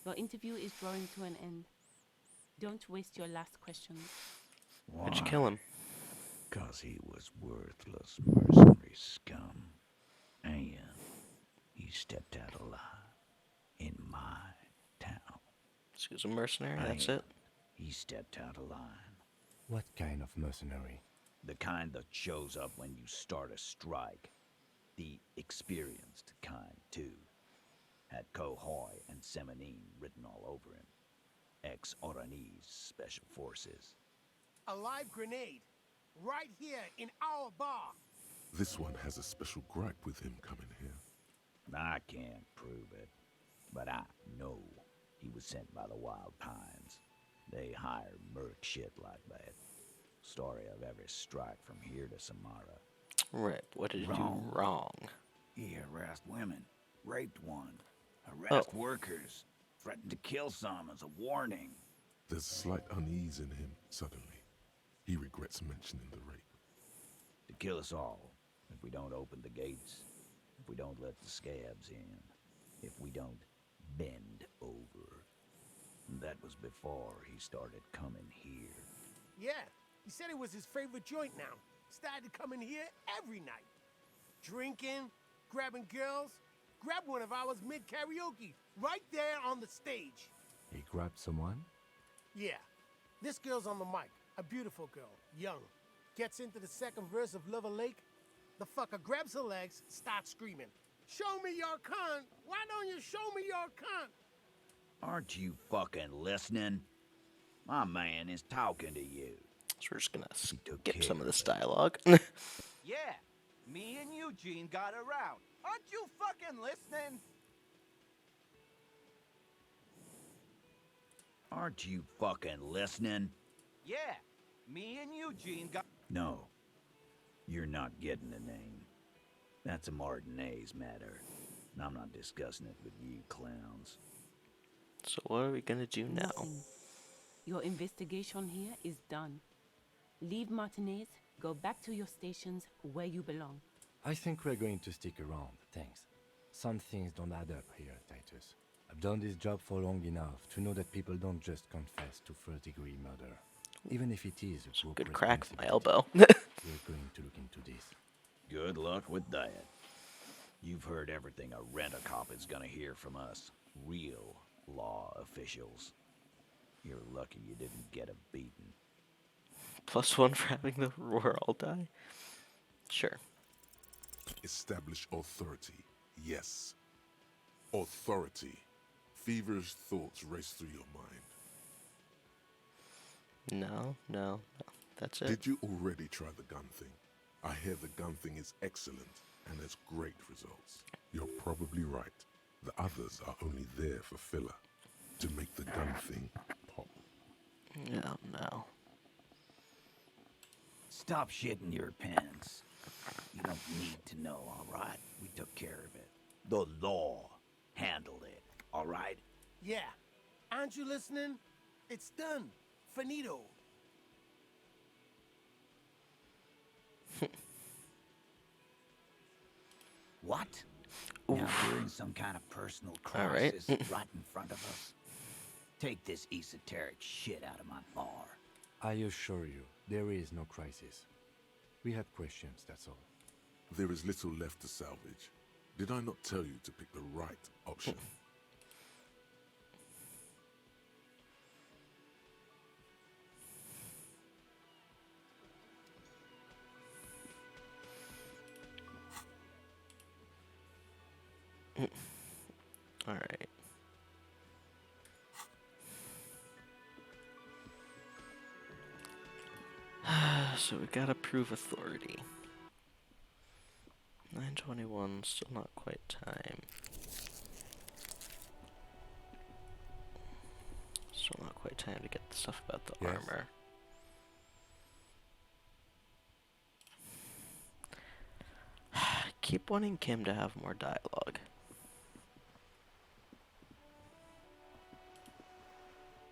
your interview is drawing to an end. Don't waste your last questions. Why'd you kill him? 'Cause he was worthless mercenary scum. And he stepped out alive in my town. So he was a mercenary, that's And it? he stepped out alive. What kind of mercenary? The kind that shows up when you start a strike. The experienced kind, too. Had Kohoi and Semenine written all over him. Ex-Oranese Special Forces. A live grenade. Right here in our bar. This one has a special gripe with him coming here. I can't prove it, but I know he was sent by the Wild Pines. They hire merc shit like that. Story of every strike from here to Samara. Right. What did you do wrong? He harassed women, raped one, harassed workers, threatened to kill some as a warning. There's a slight unease in him suddenly. He regrets mentioning the rape. To kill us all, if we don't open the gates, if we don't let the scabs in, if we don't bend over. And that was before he started coming here. Yeah, he said it was his favorite joint now. Started coming here every night. Drinking, grabbing girls. Grabbed one of ours mid-karaoke, right there on the stage. He grabbed someone? Yeah, this girl's on the mic. A beautiful girl, young. Gets into the second verse of Lover Lake. The fucker grabs her legs, starts screaming. Show me your cunt! Why don't you show me your cunt? Aren't you fucking listening? My man is talking to you. So we're just gonna skip some of this dialogue. Yeah, me and Eugene got around. Aren't you fucking listening? Aren't you fucking listening? Yeah, me and Eugene got... No, you're not getting the name. That's a Martinez matter. And I'm not discussing it with you clowns. So what are we gonna do now? Listen, your investigation here is done. Leave Martinez, go back to your stations where you belong. I think we're going to stick around, thanks. Some things don't add up here, Titus. I've done this job for long enough to know that people don't just confess to first-degree murder. Even if it is a Good crack for my elbow. We're going to look into this. Good luck with that. You've heard everything a rent-a-cop is gonna hear from us. Real law officials. You're lucky you didn't get a beating. +1 for having the roar all die? Sure. Establish authority. Yes. Authority. Feverish thoughts race through your mind. No. That's it. Did you already try the gun thing? I hear the gun thing is excellent and has great results. You're probably right. The others are only there for filler. To make the gun thing pop. No. Stop shitting your pants. You don't need to know, alright? We took care of it. The law handled it, alright? Yeah. Aren't you listening? It's done. Finito. What? Now you're in some kind of personal All right. crisis right in front of us. Take this esoteric shit out of my bar. I assure you, there is no crisis. We have questions, that's all. There is little left to salvage. Did I not tell you to pick the right option? Alright. So we gotta prove authority. 9:21, still not quite time. Still not quite time to get the stuff about the Yes. armor. Keep wanting Kim to have more dialogue.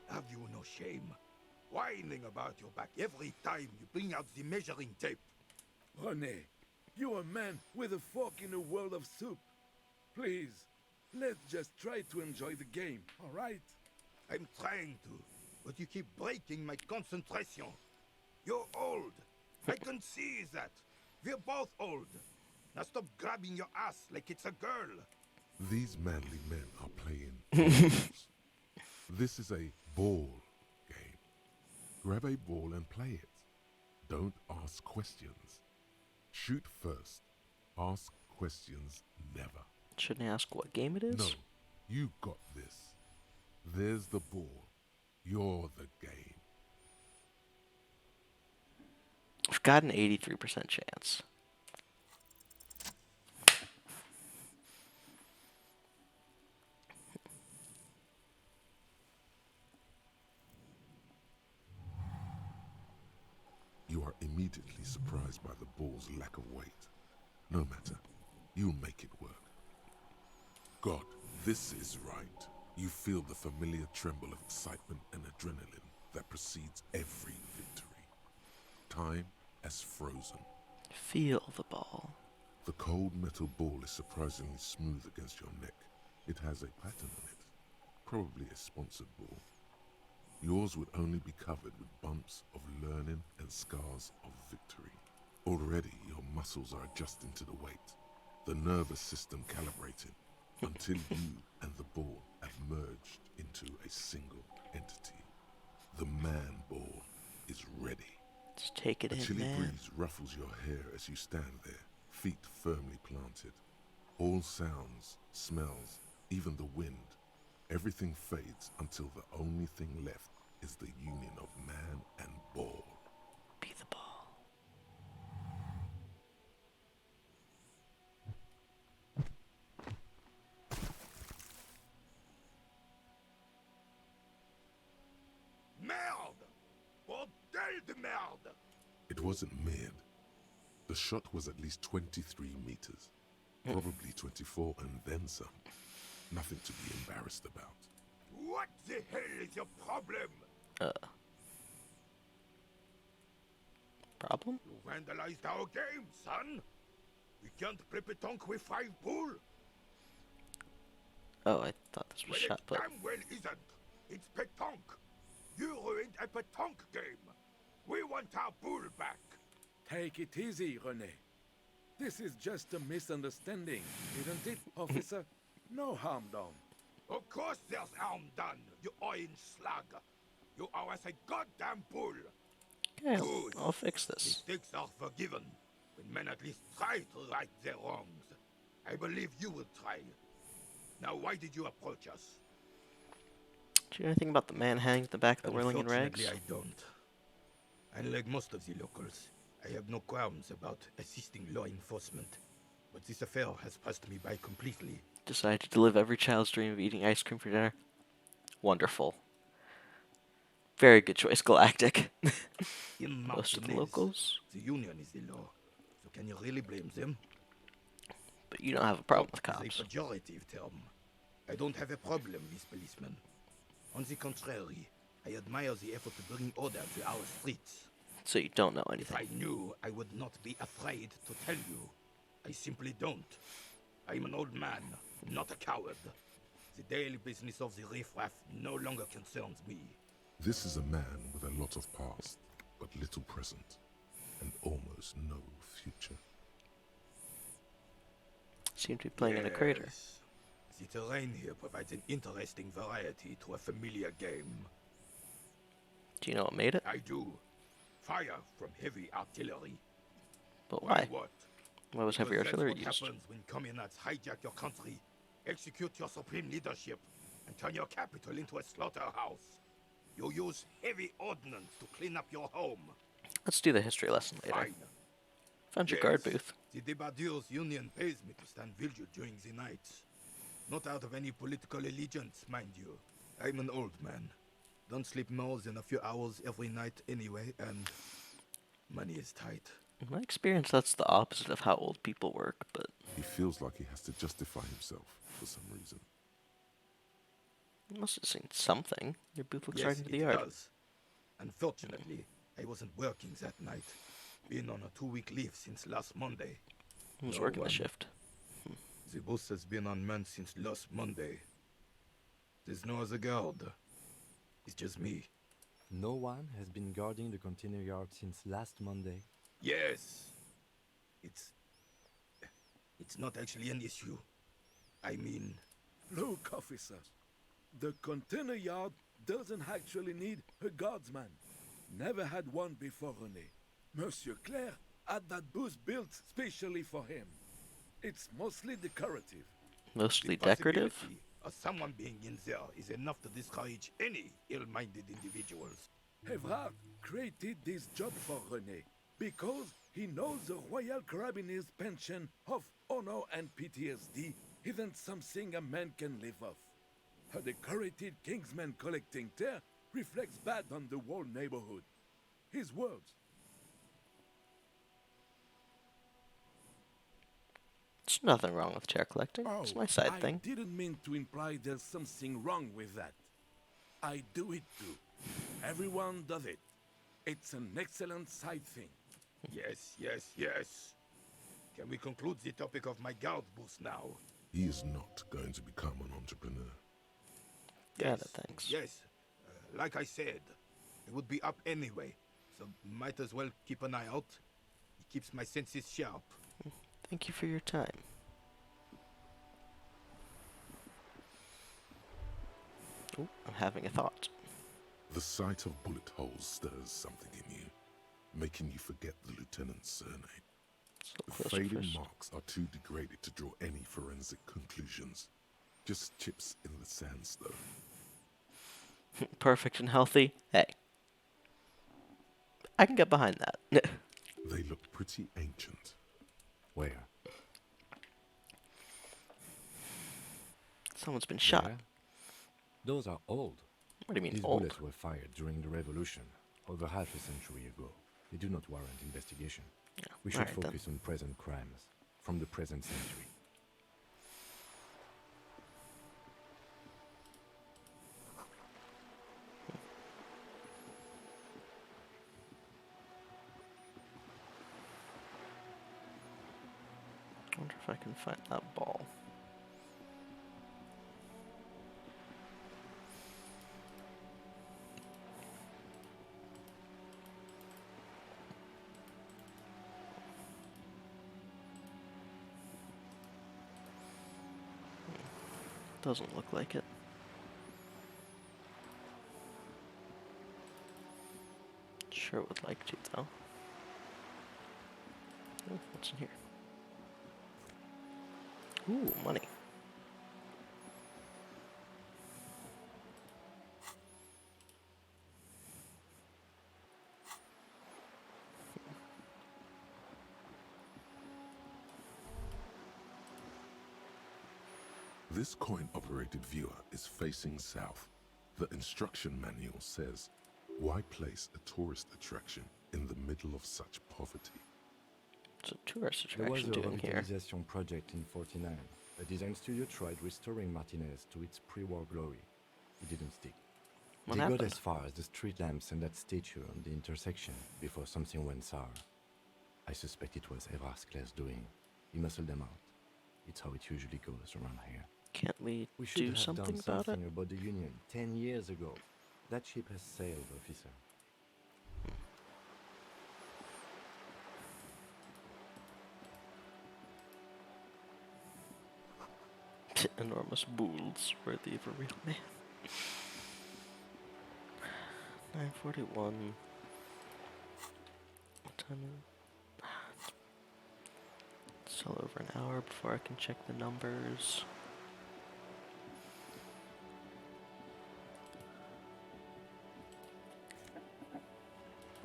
Have you no shame? Whining about your back every time you bring out the measuring tape. René, you're a man with a fork in a world of soup. Please, let's just try to enjoy the game, all right? I'm trying to, but you keep breaking my concentration. You're old. I can see that. We're both old. Now stop grabbing your ass like it's a girl. These manly men are playing balls. This is a ball game. Grab a ball and play it. Don't ask questions. Shoot first. Ask questions never. Shouldn't I ask what game it is? No, you got this. There's the ball. You're the game. I've got an 83% chance. You are immediately surprised by the ball's lack of weight. No matter, you'll make it work. God, this is right. You feel the familiar tremble of excitement and adrenaline that precedes every victory. Time has frozen. Feel the ball. The cold metal ball is surprisingly smooth against your neck. It has a pattern on it, probably a sponsored ball. Yours would only be covered with bumps of learning and scars of victory. Already your muscles are adjusting to the weight, the nervous system calibrating, until you and the ball have merged into a single entity. The man ball is ready. Just take it A in, chilly man. breeze ruffles your hair as you stand there, feet firmly planted. All sounds, smells, even the wind, everything fades until the only thing left is the union of man and ball. Be the ball. Merde! Bordel de merde! It wasn't made. The shot was at least 23 meters, probably 24 and then some. Nothing to be embarrassed about. What the hell is your problem? Problem? You vandalized our game, son! We can't play pétanque with 5 bull! Oh, I thought this was Well, shot it put. damn well isn't. It's pétanque. You ruined a pétanque game. We want our bull back. Take it easy, René. This is just a misunderstanding, isn't it, officer? No harm done. Of course there's harm done, you orange slug. You owe us a goddamn bull. Okay, Good. I'll fix this. Mistakes are forgiven when men at least try to right their wrongs. I believe you will try. Now, why did you approach us? Do you know anything about the man hanging at the back of the whirling in rags? Unfortunately, I don't. Unlike most of the locals, I have no qualms about assisting law enforcement. But this affair has passed me by completely. Decided to live every child's dream of eating ice cream for dinner. Wonderful. Very good choice, Galactic. In Most of the Martinez, locals. the union is the law. So can you really blame them? But you don't have a problem with It's cops. a pejorative term. I don't have a problem, Miss Policeman. On the contrary, I admire the effort to bring order to our streets. So you don't know If I anything. knew, I would not be afraid to tell you. I simply don't. I'm an old man, not a coward. The daily business of the riffraff no longer concerns me. This is a man with a lot of past, but little present, and almost no future. Seem to be playing in a crater. Yes. The terrain here provides an interesting variety to a familiar game. Do you know what made it? I do. Fire from heavy artillery. But why? What? Why was heavy Because artillery that's what used? happens when communards hijack your country, execute your supreme leadership, and turn your capital into a slaughterhouse. You use heavy ordnance to clean up your home. Let's do the history lesson later. Fine. Found your guard booth. The Debardeurs Union pays me to stand vigil during the nights. Not out of any political allegiance, mind you. I'm an old man. Don't sleep more than a few hours every night anyway, and money is tight. In my experience, that's the opposite of how old people work, but He feels like he has to justify himself for some reason. you must have seen something. Your booth looks Yes, right into the it yard. does. Unfortunately, I wasn't working that night. Been on a 2-week leave since last Monday. Who's No working the one. shift? The boss has been unmanned since last Monday. There's no other guard. It's just me. No one has been guarding the container yard since last Monday. Yes. It's not actually an issue. I mean, Look, officer. The container yard doesn't actually need a guardsman. Never had one before, René. Monsieur Claire had that booth built specially for him. It's mostly decorative. Mostly The decorative? possibility of someone being in there is enough to discourage any ill-minded individuals. Evrard created this job for René because he knows the Royal Carabinier's pension of honor and PTSD isn't something a man can live off. A decorated Kingsman collecting tear reflects bad on the whole neighborhood. His words. There's nothing wrong with chair collecting. It's my side I thing. didn't mean to imply there's something wrong with that. I do it too. Everyone does it. It's an excellent side thing. Yes, yes, yes. Can we conclude the topic of my guard booth now? He is not going to become an entrepreneur. Got it, thanks. Yes. Like I said, it would be up anyway, so might as well keep an eye out. It keeps my senses sharp. Thank you for your time. Oh, I'm having a thought. The sight of bullet holes stirs something in you, making you forget the lieutenant's surname. The faded marks are too degraded to draw any forensic conclusions. Just chips in the sandstone. Perfect and healthy. Hey. I can get behind that. They look pretty ancient. Where? Someone's been shot. Where? Those are old. What do you mean, These old? bullets were fired during the Revolution, over half a century ago. They do not warrant investigation. Yeah, we should alright focus on present crimes, from the present century. I wonder if I can find that ball. Doesn't look like it. Sure would like to, though. Oh, what's in here? Ooh, money. This coin-operated viewer is facing south. The instruction manual says, why place a tourist attraction in the middle of such poverty? It's a tourist There was attraction a doing here. revitalization project in 49. A design studio tried restoring Martinez to its pre-war glory. It didn't stick. What They happened? got as far as the street lamps and that statue on the intersection before something went sour. I suspect it was Evrard Claire's doing. He muscled them out. It's how it usually goes around here. Can't we should do have something done about something it? about the Union 10 years ago. That ship has sailed, officer. Enormous bulls worthy of a real man. 9:41. What time is it? It's still over an hour before I can check the numbers.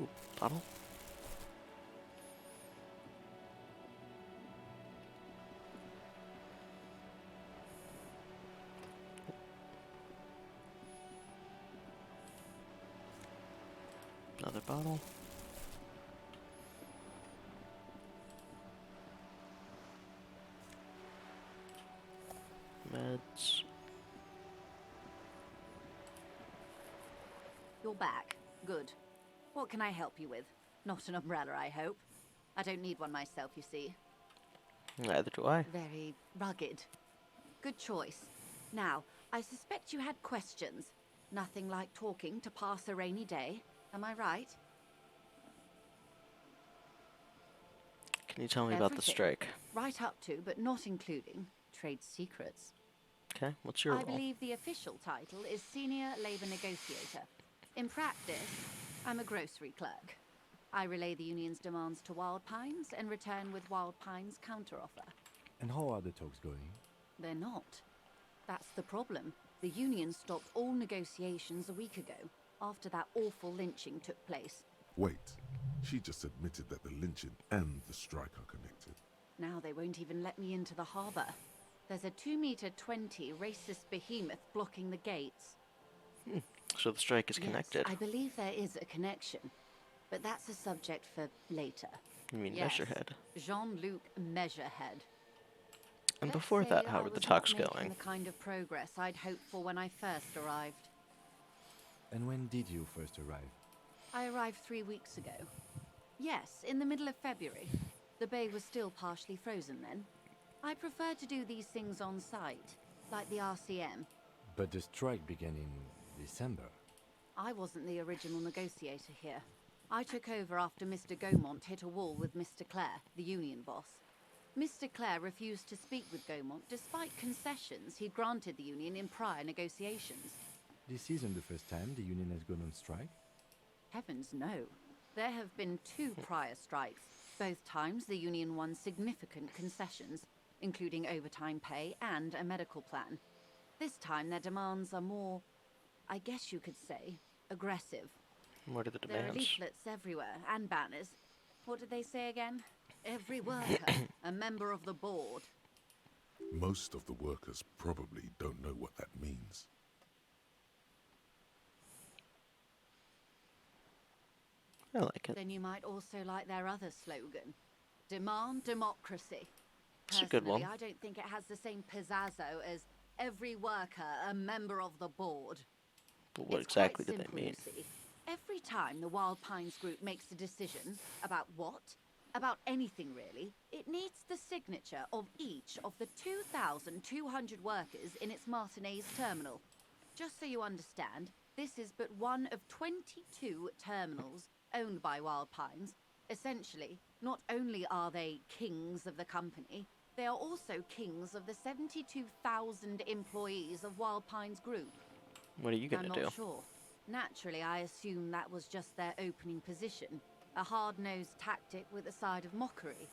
Ooh, bottle. Another bottle. Meds. You're back. Good. What can I help you with? Not an umbrella, I hope. I don't need one myself, you see. Neither do I. Very rugged. Good choice. Now, I suspect you had questions. Nothing like talking to pass a rainy day. Am I right? Can you tell me about the Everything. strike? Right up to, but not including, trade secrets. Okay, what's your I role? believe the official title is Senior Labor Negotiator. In practice, I'm a grocery clerk. I relay the union's demands to Wild Pines and return with Wild Pines' counteroffer. And how are the talks going? They're not. That's the problem. The union stopped all negotiations a week ago, after that awful lynching took place. Wait, she just admitted that the lynching and the strike are connected. Now they won't even let me into the harbour. There's a 2-meter-20 racist behemoth blocking the gates. So the strike is connected. Yes, I believe there is a connection. But that's a subject for later. You mean Yes, Measurehead? Jean-Luc Measurehead. And Let's before say that, how I were the was talks not making going? the kind of progress I'd hoped for when I first arrived. And when did you first arrive? I arrived 3 weeks ago. Yes, in the middle of February. The bay was still partially frozen then. I prefer to do these things on site, like the RCM. But the strike began in December. I wasn't the original negotiator here. I took over after Mr. Gaumont hit a wall with Mr. Clare, the union boss. Mr. Clare refused to speak with Gaumont despite concessions he'd granted the union in prior negotiations. This isn't the first time the union has gone on strike? Heavens no. There have been 2 prior strikes. Both times the union won significant concessions, including overtime pay and a medical plan. This time their demands are more, I guess you could say, aggressive. What are the There are demands? leaflets everywhere, and banners. What did they say again? Every worker, a member of the board. Most of the workers probably don't know what that means. I like it. Then you might also like their other slogan, Demand Democracy. It's a good one. Personally, I don't think it has the same pizzazzo as every worker, a member of the board. But what It's exactly quite do they simple, you mean? see. Every time the Wild Pines group makes a decision about what, about anything really, it needs the signature of each of the 2,200 workers in its Martinez terminal. Just so you understand, this is but one of 22 terminals owned by Wild Pines. Essentially, not only are they kings of the company, they are also kings of the 72,000 employees of Wild Pines Group. What are you gonna I'm do? not sure. Naturally, I assume that was just their opening position, a hard-nosed tactic with a side of mockery.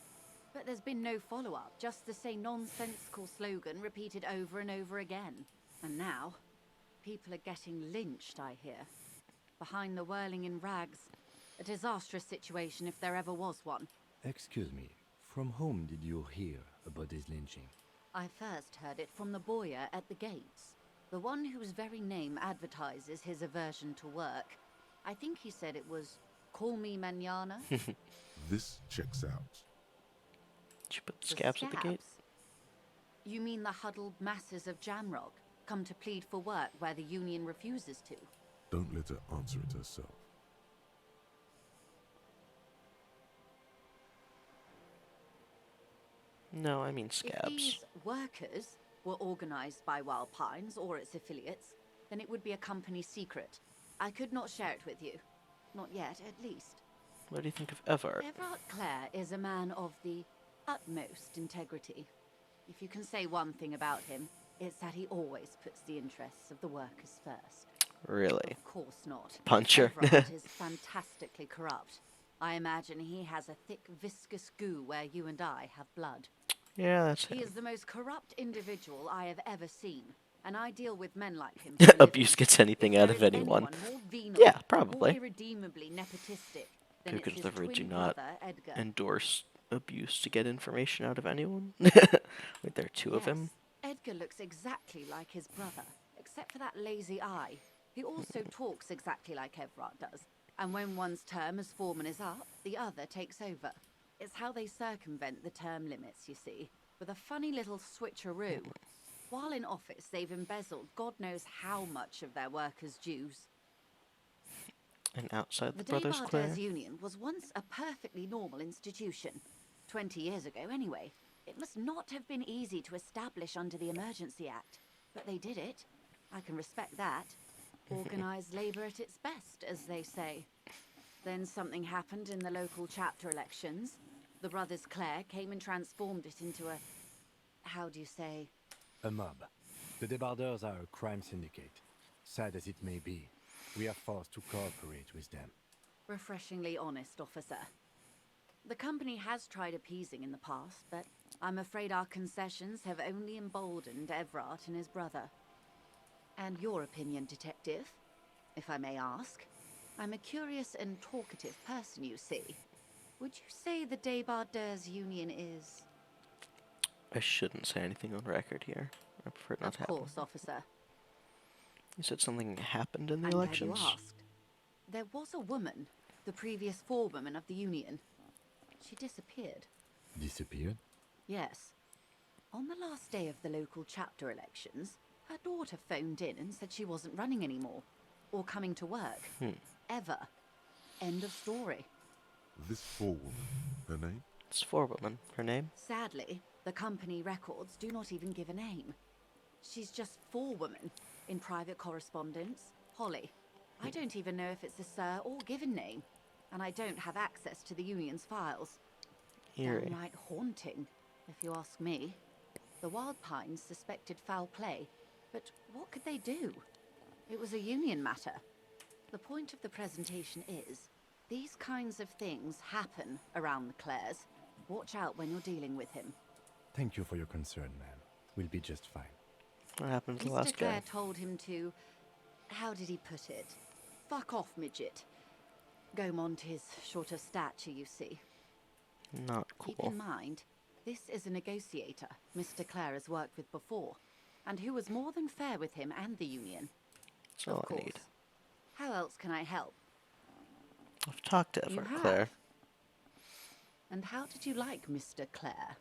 But there's been no follow-up, just the same nonsensical slogan repeated over and over again. And now, people are getting lynched, I hear. Behind the whirling in rags. A disastrous situation if there ever was one. Excuse me, from whom did you hear about this lynching? I first heard it from the boyer at the gates. The one whose very name advertises his aversion to work. I think he said it was, "Call me mañana." This checks out. Did you put the scabs at the gate? You mean the huddled masses of Jamrock, come to plead for work where the union refuses to? Don't let her answer it herself. No, I mean If scabs. these workers were organized by Wild Pines or its affiliates, then it would be a company secret. I could not share it with you. Not yet, at least. What do you think of Everett? Everard Clare is a man of the utmost integrity. If you can say one thing about him, it's that he always puts the interests of the workers first. Really? Of course not. Puncher. Everard is fantastically corrupt. I imagine he has a thick, viscous goo where you and I have blood. Yeah, that's He him. is the most corrupt individual I have ever seen, and I deal with men like him. for a living. Abuse gets anything If out there of is anyone. more venal, Yeah, probably. more irredeemably nepotistic, then it's Pucas his livery do twin not brother, Edgar. endorse abuse to get information out of anyone. Wait, there are 2 of him? Edgar looks exactly like his brother, except for that lazy eye. He also talks exactly like Everard does, and when one's term as foreman is up, the other takes over. It's how they circumvent the term limits, you see, with a funny little switcheroo. While in office, they've embezzled God knows how much of their workers' dues. And outside the The Brothers Clare? Debardeurs Union was once a perfectly normal institution. 20 years ago, anyway. It must not have been easy to establish under the Emergency Act. But they did it. I can respect that. Organised labour at its best, as they say. Then something happened in the local chapter elections. The Brothers Clare came and transformed it into a... how do you say? A mob. The Debardeurs are a crime syndicate. Sad as it may be, we are forced to cooperate with them. Refreshingly honest, officer. The company has tried appeasing in the past, but I'm afraid our concessions have only emboldened Evrart and his brother. And your opinion, detective, if I may ask? I'm a curious and talkative person, you see. Would you say the Débardeurs Union is... I shouldn't say anything on record here. I prefer not Of to course, happen. officer. You said something happened in the I'm glad you elections? asked. There was a woman, the previous forewoman of the Union. She disappeared. Disappeared? Yes. On the last day of the local chapter elections, her daughter phoned in and said she wasn't running anymore. Or coming to work. Ever. End of story. This forewoman, her name? It's forewoman. Her name? Sadly, the company records do not even give a name. She's just forewoman in private correspondence, Holly. I don't even know if it's a sir or given name, and I don't have access to the Union's files. Eerie. Downright haunting, if you ask me. The Wild Pines suspected foul play, but what could they do? It was a Union matter. The point of the presentation is, these kinds of things happen around the Clares. Watch out when you're dealing with him. Thank you for your concern, ma'am. We'll be just fine. What happened to the Mr. last Clare guy? told him to... How did he put it? Fuck off, midget. Gaumont is short of stature, you see. Not Keep cool. in mind, this is a negotiator Mr. Clare has worked with before, and who was more than fair with him and the Union. That's all I need. How else can I help? I've talked to You Everett have? Clare. And how did you like Mr. Clare?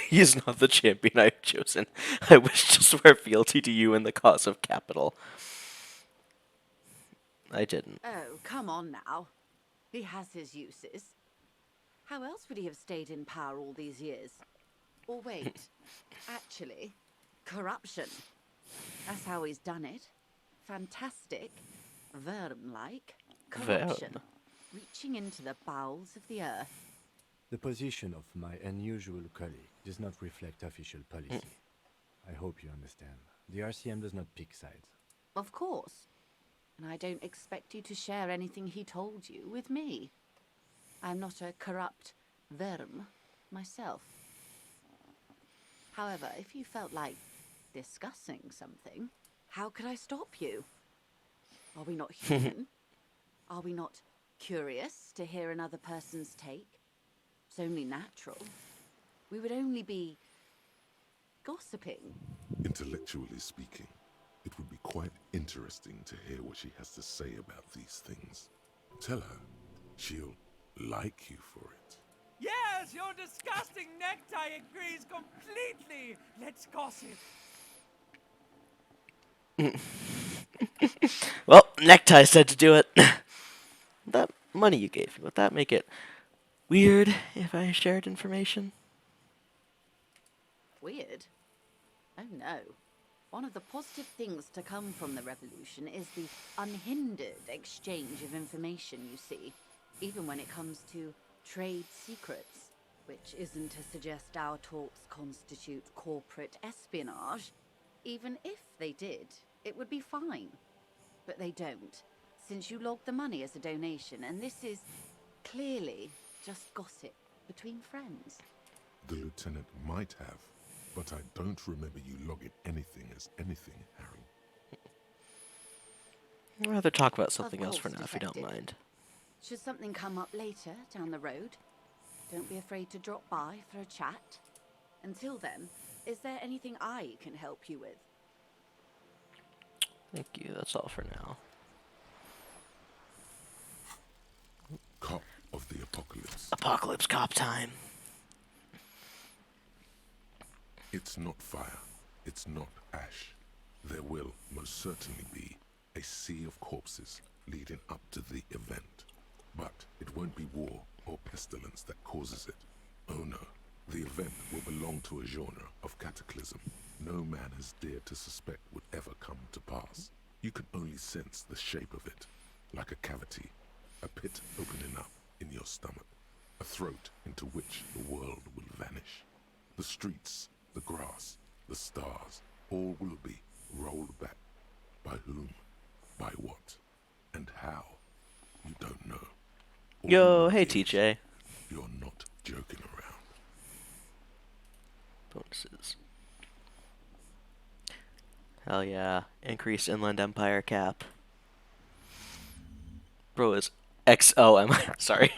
He is not the champion I've chosen. I wish to swear fealty to you in the cause of capital. I didn't. Oh, come on now. He has his uses. How else would he have stayed in power all these years? Or wait, actually, corruption. That's how he's done it. Fantastic, Verm-like corruption. Verm? Reaching into the bowels of the earth. The position of my unusual colleague does not reflect official policy. I hope you understand. The RCM does not pick sides. Of course. And I don't expect you to share anything he told you with me. I'm not a corrupt Verm myself. However, if you felt like discussing something, how could I stop you? Are we not human? Are we not curious to hear another person's take? It's only natural. We would only be gossiping. Intellectually speaking, it would be quite interesting to hear what she has to say about these things. Tell her she'll like you for it. Yes, your disgusting necktie agrees completely. Let's gossip. Well, Necktie said to do it. That money you gave me, would that make it weird if I shared information? Weird? Oh no. One of the positive things to come from the revolution is the unhindered exchange of information, you see. Even when it comes to trade secrets. Which isn't to suggest our talks constitute corporate espionage. Even if they did, it would be fine. But they don't, since you logged the money as a donation, and this is clearly just gossip between friends. The lieutenant might have, but I don't remember you logging anything as anything, Harry. I'd rather talk about something else course, for now, if you don't Detective. mind. Should something come up later down the road, don't be afraid to drop by for a chat. Until then, is there anything I can help you with? Thank you, that's all for now. Cop of the apocalypse. Apocalypse cop time. It's not fire. It's not ash. There will most certainly be a sea of corpses leading up to the event. But it won't be war or pestilence that causes it. Oh no. The event will belong to a genre of cataclysm no man has dared to suspect would ever come to pass. You can only sense the shape of it, like a cavity, a pit opening up in your stomach, a throat into which the world will vanish. The streets, the grass, the stars, all will be rolled back. By whom? By what? And how? You don't know. All you Yo, know hey is TJ. you're not joking around. Bonuses. Hell yeah. Increase Inland Empire cap. Bro is XOM. Sorry.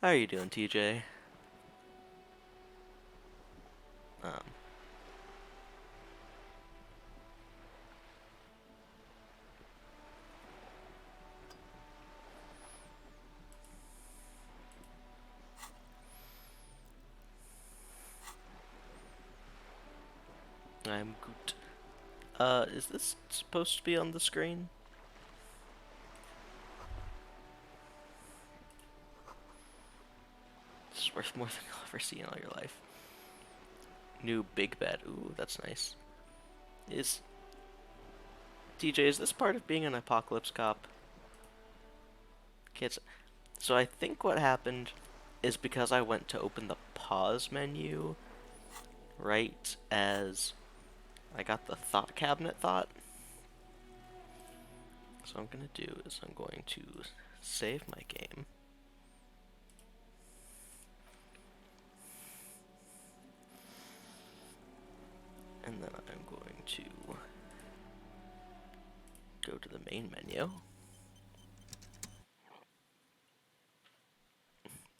How are you doing, TJ? Um, I'm good. Is this supposed to be on the screen? It's worth more than you'll ever see in all your life. New big bed. Ooh, that's nice. DJ, is this part of being an apocalypse cop? Kids. So I think what happened is because I went to open the pause menu right as I got the thought cabinet thought. So what I'm going to do is I'm going to save my game. And then I'm going to go to the main menu.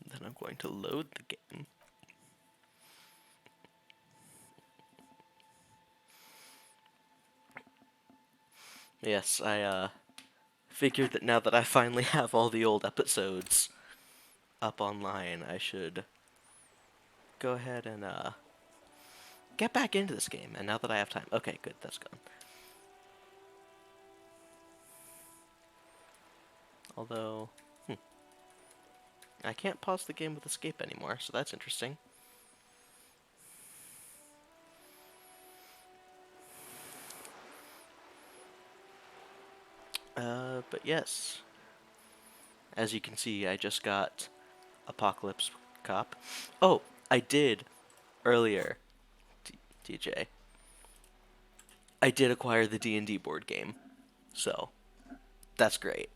Then I'm going to load the game. Yes, I figured that now that I finally have all the old episodes up online, I should go ahead and get back into this game. And now that I have time, okay, good, that's gone. Although, I can't pause the game with escape anymore, so that's interesting. But yes, as you can see, I just got Apocalypse Cop. Oh, I did earlier, TJ. I did acquire the D&D board game, so that's great.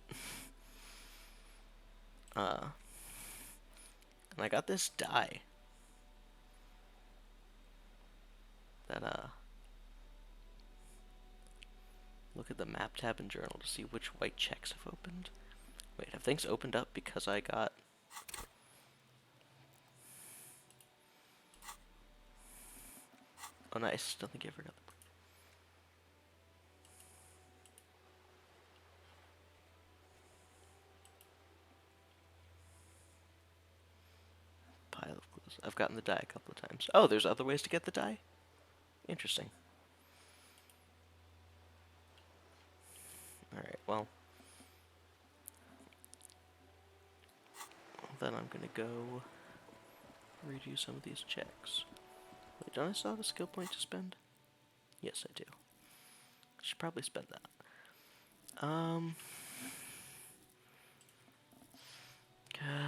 And I got this die that look at the map tab in journal to see which white checks have opened. Wait, have things opened up because I got... Oh, nice. Don't think I ever got the... Pile of clues. I've gotten the die a couple of times. Oh, there's other ways to get the die? Interesting. Alright, well. Then I'm gonna go redo some of these checks. Wait, don't I still have a skill point to spend? Yes, I do. I should probably spend that.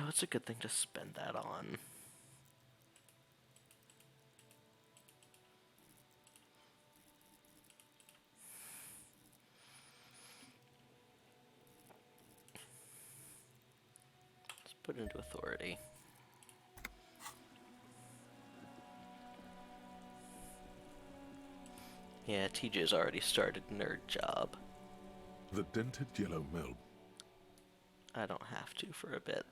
What's a good thing to spend that on? Let's put it into authority. Yeah, TJ's already started nerd job. The dented yellow mill. I don't have to for a bit.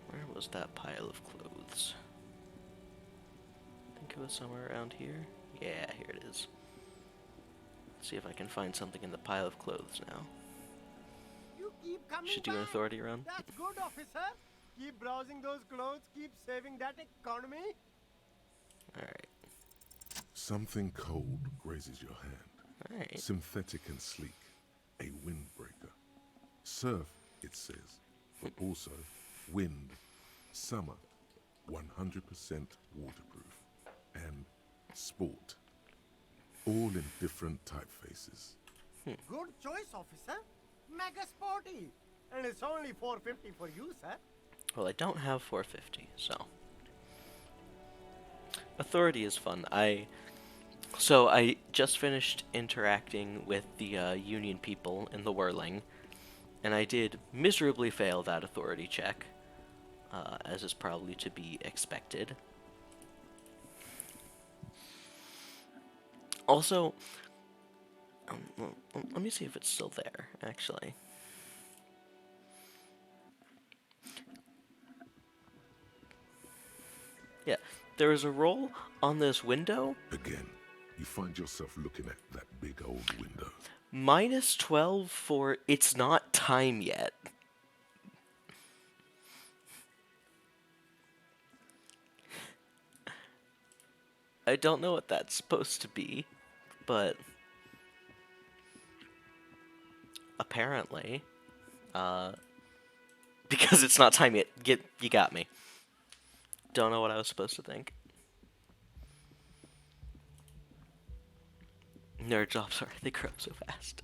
Where was that pile of clothes? I think it was somewhere around here. Yeah, here it is. Let's see if I can find something in the pile of clothes now. You keep coming Should do an back. authority run. That's good, officer. Keep browsing those clothes, keep saving that economy. Alright. Something cold grazes your hand. Alright. Synthetic and sleek. A windbreaker. Surf, it says. But also wind. Summer. 100% waterproof. And sport. All in different typefaces. Good choice, officer. Mega sporty. And it's only $4.50 for you, sir. Well, I don't have 450, so authority is fun. I just finished interacting with the Union people in the Whirling, and I did miserably fail that authority check, as is probably to be expected. Also, let me see if it's still there, actually. Yeah, there is a roll on this window. Again, you find yourself looking at that big old window. -12 for it's not time yet. I don't know what that's supposed to be, but apparently, because it's not time yet, you got me. Don't know what I was supposed to think. Nerd jobs they grow so fast.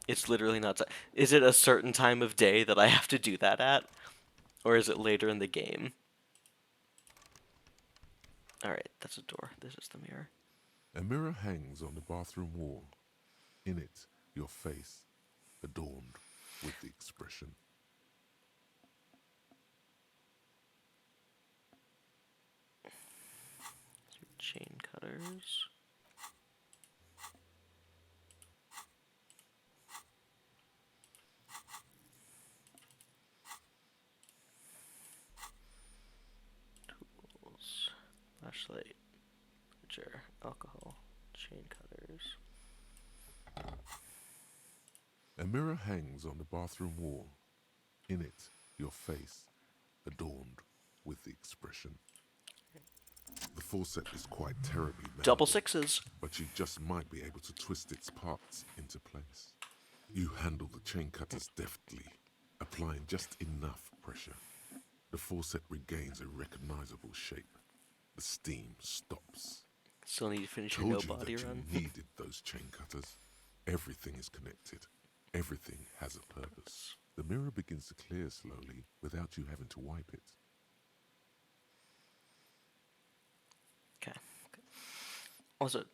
It's literally not. Is it a certain time of day that I have to do that at, or is it later in the game? All right, that's a door. This is the mirror. A mirror hangs on the bathroom wall. In it, your face, adorned with the expression. Chain cutters. Tools. Flashlight. Ledger. Alcohol. Chain cutters. A mirror hangs on the bathroom wall. In it, your face, adorned with the expression. The faucet is quite terribly malleable, Double sixes. but you just might be able to twist its parts into place. You handle the chain cutters deftly, applying just enough pressure. The faucet regains a recognizable shape. The steam stops. Still need to finish your Told you no-body that run. you needed those chain cutters. Everything is connected. Everything has a purpose. The mirror begins to clear slowly without you having to wipe it. Okay. Also,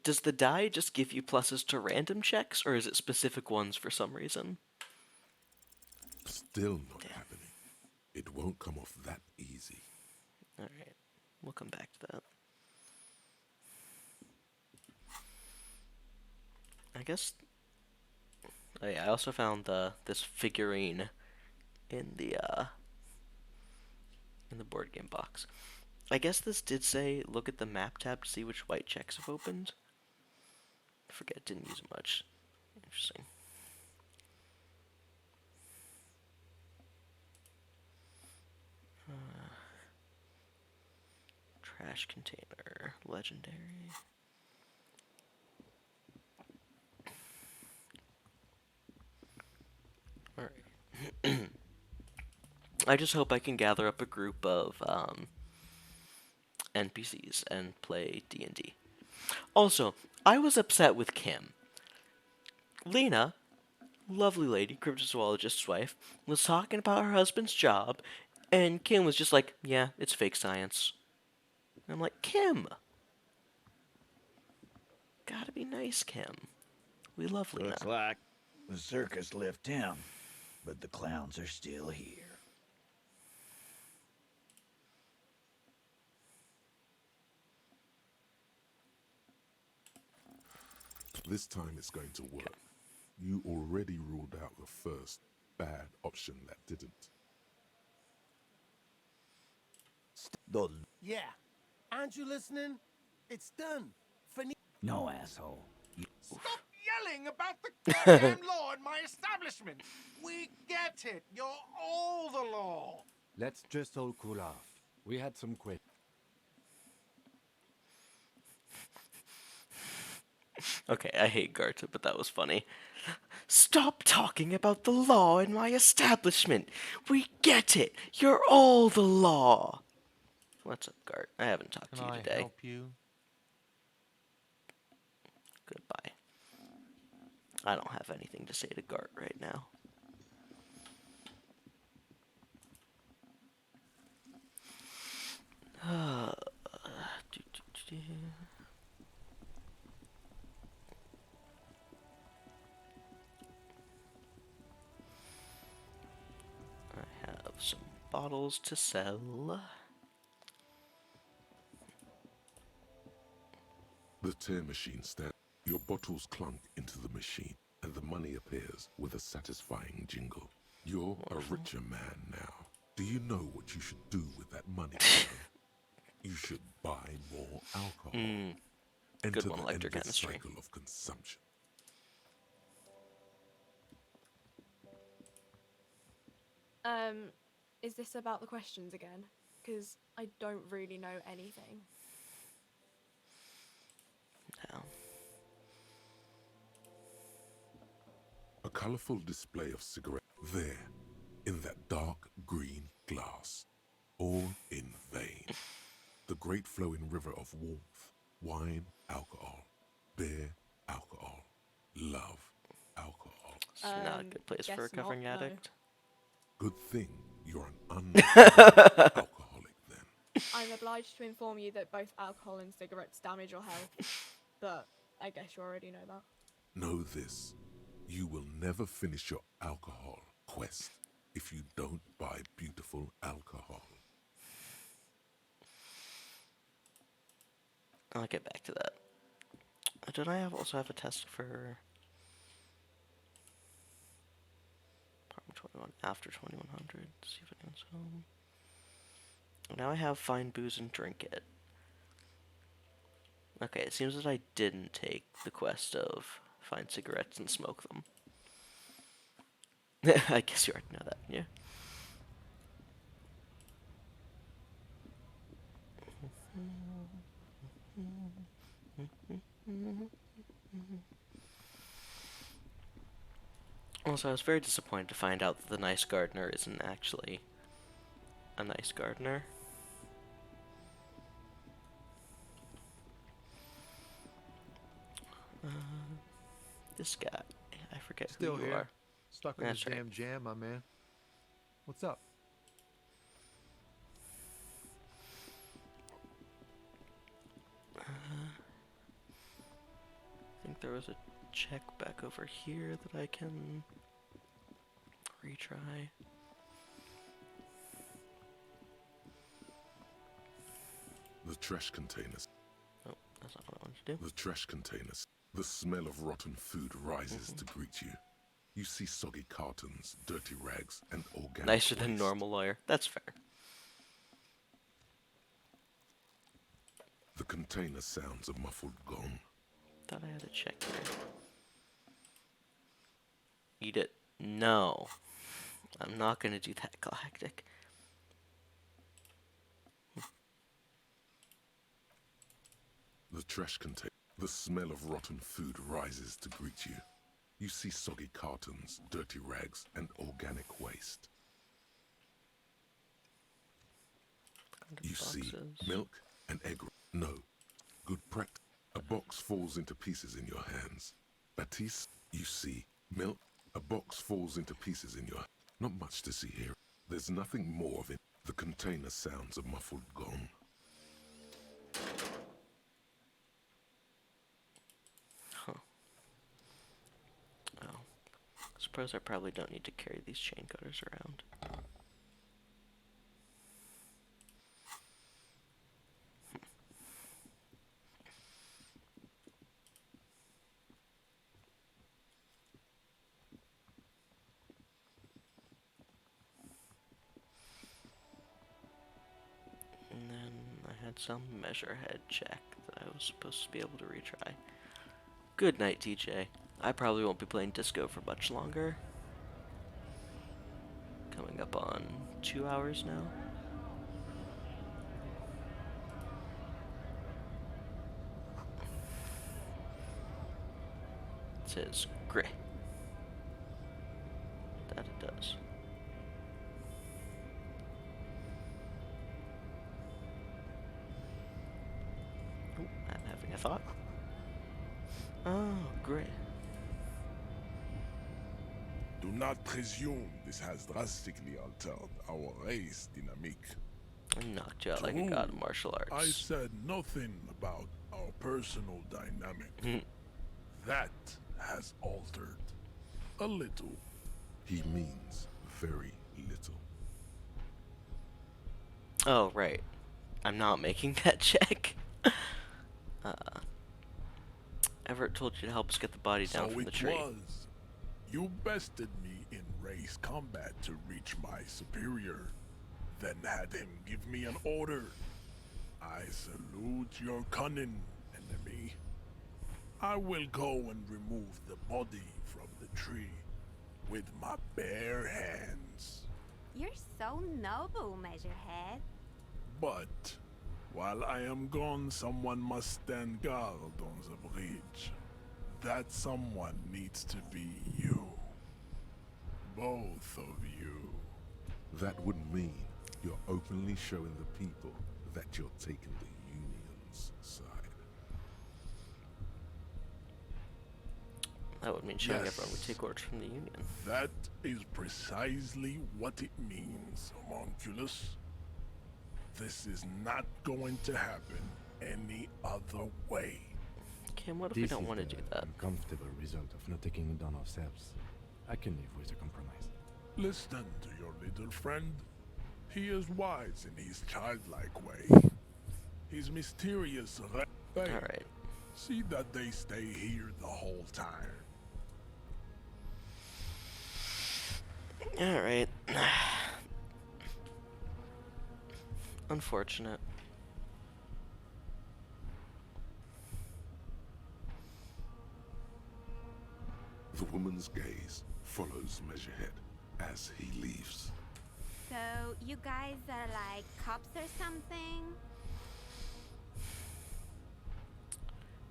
does the die just give you pluses to random checks, or is it specific ones for some reason? Still not happening. It won't come off that easy. Alright, we'll come back to that. I guess... Oh yeah, I also found this figurine in the board game box. I guess this did say look at the map tab to see which white checks have opened. I forget, didn't use it much. Interesting. Trash container, legendary. Alright. I just hope I can gather up a group of NPCs and play D&D. Also, I was upset with Kim. Lena, lovely lady, cryptozoologist's wife, was talking about her husband's job, and Kim was just like, yeah, it's fake science. And I'm like, Kim! Gotta be nice, Kim. We love Lena. Looks like the circus left town, but the clowns are still here. This time it's going to work. You already ruled out the first bad option that didn't. Yeah. Aren't you listening? It's done. No, asshole. Stop yelling about the goddamn law in my establishment. We get it. You're all the law. Let's just all cool off. We had some questions. Okay, I hate Garta, but that was funny. Stop talking about the law in my establishment. We get it. You're all the law. What's up, Gart? I haven't talked to you today. Can I help you? Goodbye. I don't have anything to say to Gart right now. I have some bottles to sell. The tear machine stands. Your bottles clunk into the machine, and the money appears with a satisfying jingle. You're a richer man now. Do you know what you should do with that money? You should buy more alcohol. Good Enter one, the endless electrochemistry. cycle of consumption. Is this about the questions again? Because I don't really know anything. No. A colorful display of cigarettes there, in that dark green glass, all in vain. The great flowing river of warmth, wine, alcohol, beer, alcohol, love, alcohol. It's not a good place for a guess not, recovering no. addict. Good thing you're an alcoholic then. I'm obliged to inform you that both alcohol and cigarettes damage your health, but I guess you already know that. Know this, you will never finish your alcohol quest if you don't buy beautiful alcohol. I'll get back to that. Did I also have a test for Apartment 21 after 2100? See if anyone's home. Now I have find booze and drink it. Okay, it seems that I didn't take the quest of find cigarettes and smoke them. I guess you already know that, yeah. Also, I was very disappointed to find out that the nice gardener isn't actually a nice gardener. This guy, I forget Still who you here. are. Stuck in That's this right. damn jam, my man. What's up? I think there was a check back over here that I can retry. The trash containers. Oh, that's not what I wanted to do. The trash containers. The smell of rotten food rises to greet you. You see soggy cartons, dirty rags, and organic Nicer than waste. normal lawyer. That's fair. The container sounds a muffled gong. Thought I had a check here. Eat it. No. I'm not gonna do that, Galactic. The trash container. The smell of rotten food rises to greet you. You see soggy cartons, dirty rags, and organic waste. You see milk and egg. No. Good practice. A box falls into pieces in your hands. Baptiste, you see milk. A box falls into pieces in your. Not much to see here. There's nothing more of it. The container sounds a muffled gong. Huh. Oh. Suppose I probably don't need to carry these chain cutters around. And then I had some measure head check that I was supposed to be able to retry. Good night, TJ. I probably won't be playing disco for much longer. Coming up on 2 hours now. It says gray. That it does. Oh, I'm having a thought. Oh, great. Do not presume this has drastically altered our race dynamic. I knocked you out like a god of martial I arts. said nothing about our personal dynamic. That has altered a little. He means very little. Oh, right. I'm not making that check. uh, Everett told you to help us get the body down So from the it tree. was. You bested me in race combat to reach my superior, then had him give me an order. I salute your cunning, enemy. I will go and remove the body from the tree with my bare hands. You're so noble, Measurehead. But while I am gone, someone must stand guard on the bridge. That someone needs to be you. Both of you. That would mean you're openly showing the people that you're taking the Union's side. That would mean showing everyone we take orders from the Union. That is precisely what it means, homunculus. This is not going to happen any other way. Kim, what if we don't want to do that? Uncomfortable result of not taking it down ourselves. I can live with a compromise. Listen to your little friend. He is wise in his childlike way. His mysterious Alright. See that they stay here the whole time. Alright. Unfortunate. The woman's gaze follows Measurehead as he leaves. So, you guys are like cops or something?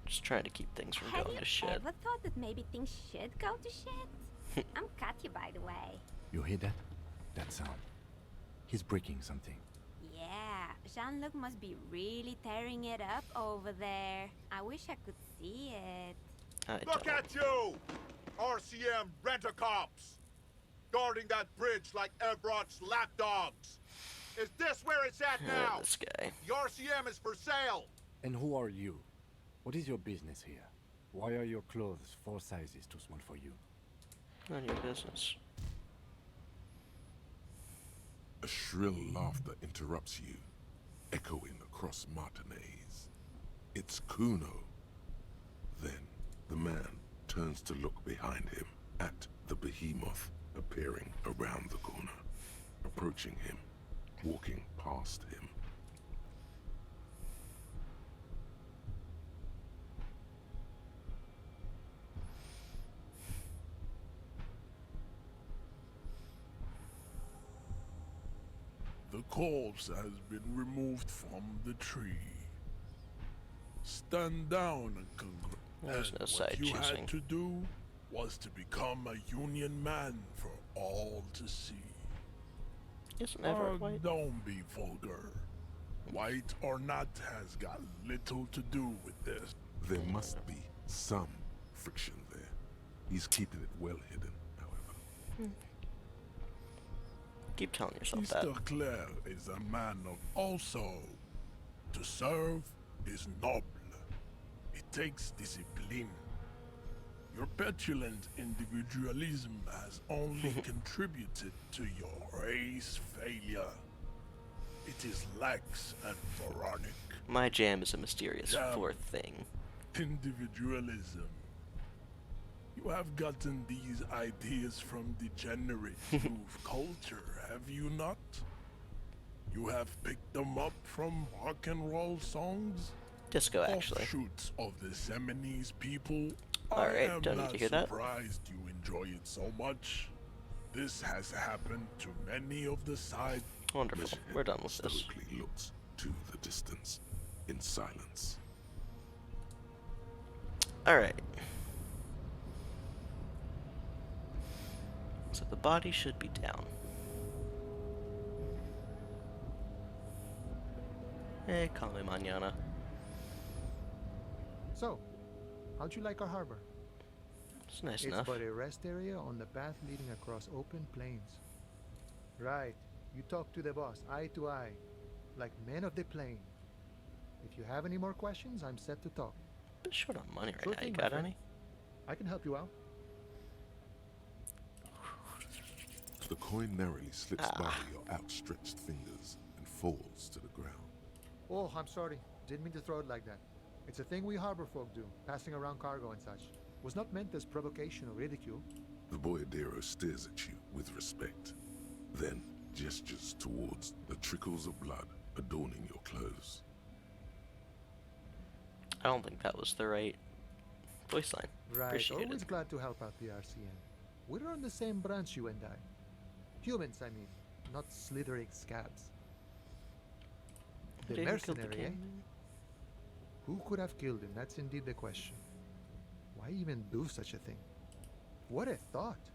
Just trying to keep things from Have going you to shit. ever thought that maybe things should go to shit? I'm Katya, by the way. You hear that? That sound. He's breaking something. Yeah, Jean-Luc must be really tearing it up over there. I wish I could see it. Look at you! RCM rent-a-cops! Guarding that bridge like Everett's lapdogs! Is this where it's at now? This guy. The RCM is for sale! And who are you? What is your business here? Why are your clothes 4 sizes too small for you? None of your business. A shrill laughter interrupts you, echoing across Martinez. It's Kuno. Then the man turns to look behind him at the behemoth appearing around the corner, approaching him, walking past him. The corpse has been removed from the tree. Stand down and There's no side what you choosing. had to do was to become a Union man for all to see. Isn't Everett white? Don't be vulgar. White or not has got little to do with this. There must be some friction there. He's keeping it well hidden, however. Keep telling yourself that. Mr. Claire is a man of also. To serve is noble. It takes discipline. Your petulant individualism has only contributed to your race failure. It is lax and moronic. My jam is a mysterious Jam. fourth thing. Individualism. You have gotten these ideas from degenerate youth culture, have you not? You have picked them up from rock and roll songs? Disco, actually. Offshoots of the Seminese people. Alright, I am don't need not to hear that. surprised you enjoy it so much. This has happened to many of the side. Wonderful. We're done with this. Stoically looks to the distance in silence. Alright. So the body should be down. Hey, call me mañana. So, how'd you like our harbor? It's nice It's enough. but a rest area on the path leading across open plains. Right. You talk to the boss, eye to eye. like men of the plain. If you have any more questions, I'm set to talk. Bit short on money right Sure now. You thing, my got friend. any? I can help you out. The coin narrowly slips by your outstretched fingers and falls to the ground. Oh, I'm sorry. Didn't mean to throw it like that. It's a thing we harbor folk do, passing around cargo and such. Was not meant as provocation or ridicule. The boyadero stares at you with respect, then gestures towards the trickles of blood adorning your clothes. I don't think that was the right voice line. Right, Appreciate always it. glad to help out the RCM. We're on the same branch, you and I. Humans, I mean, not slithering scabs. The Who killed the mercenary, eh? king? Who could have killed him? That's indeed the question. Why even do such a thing? What a thought!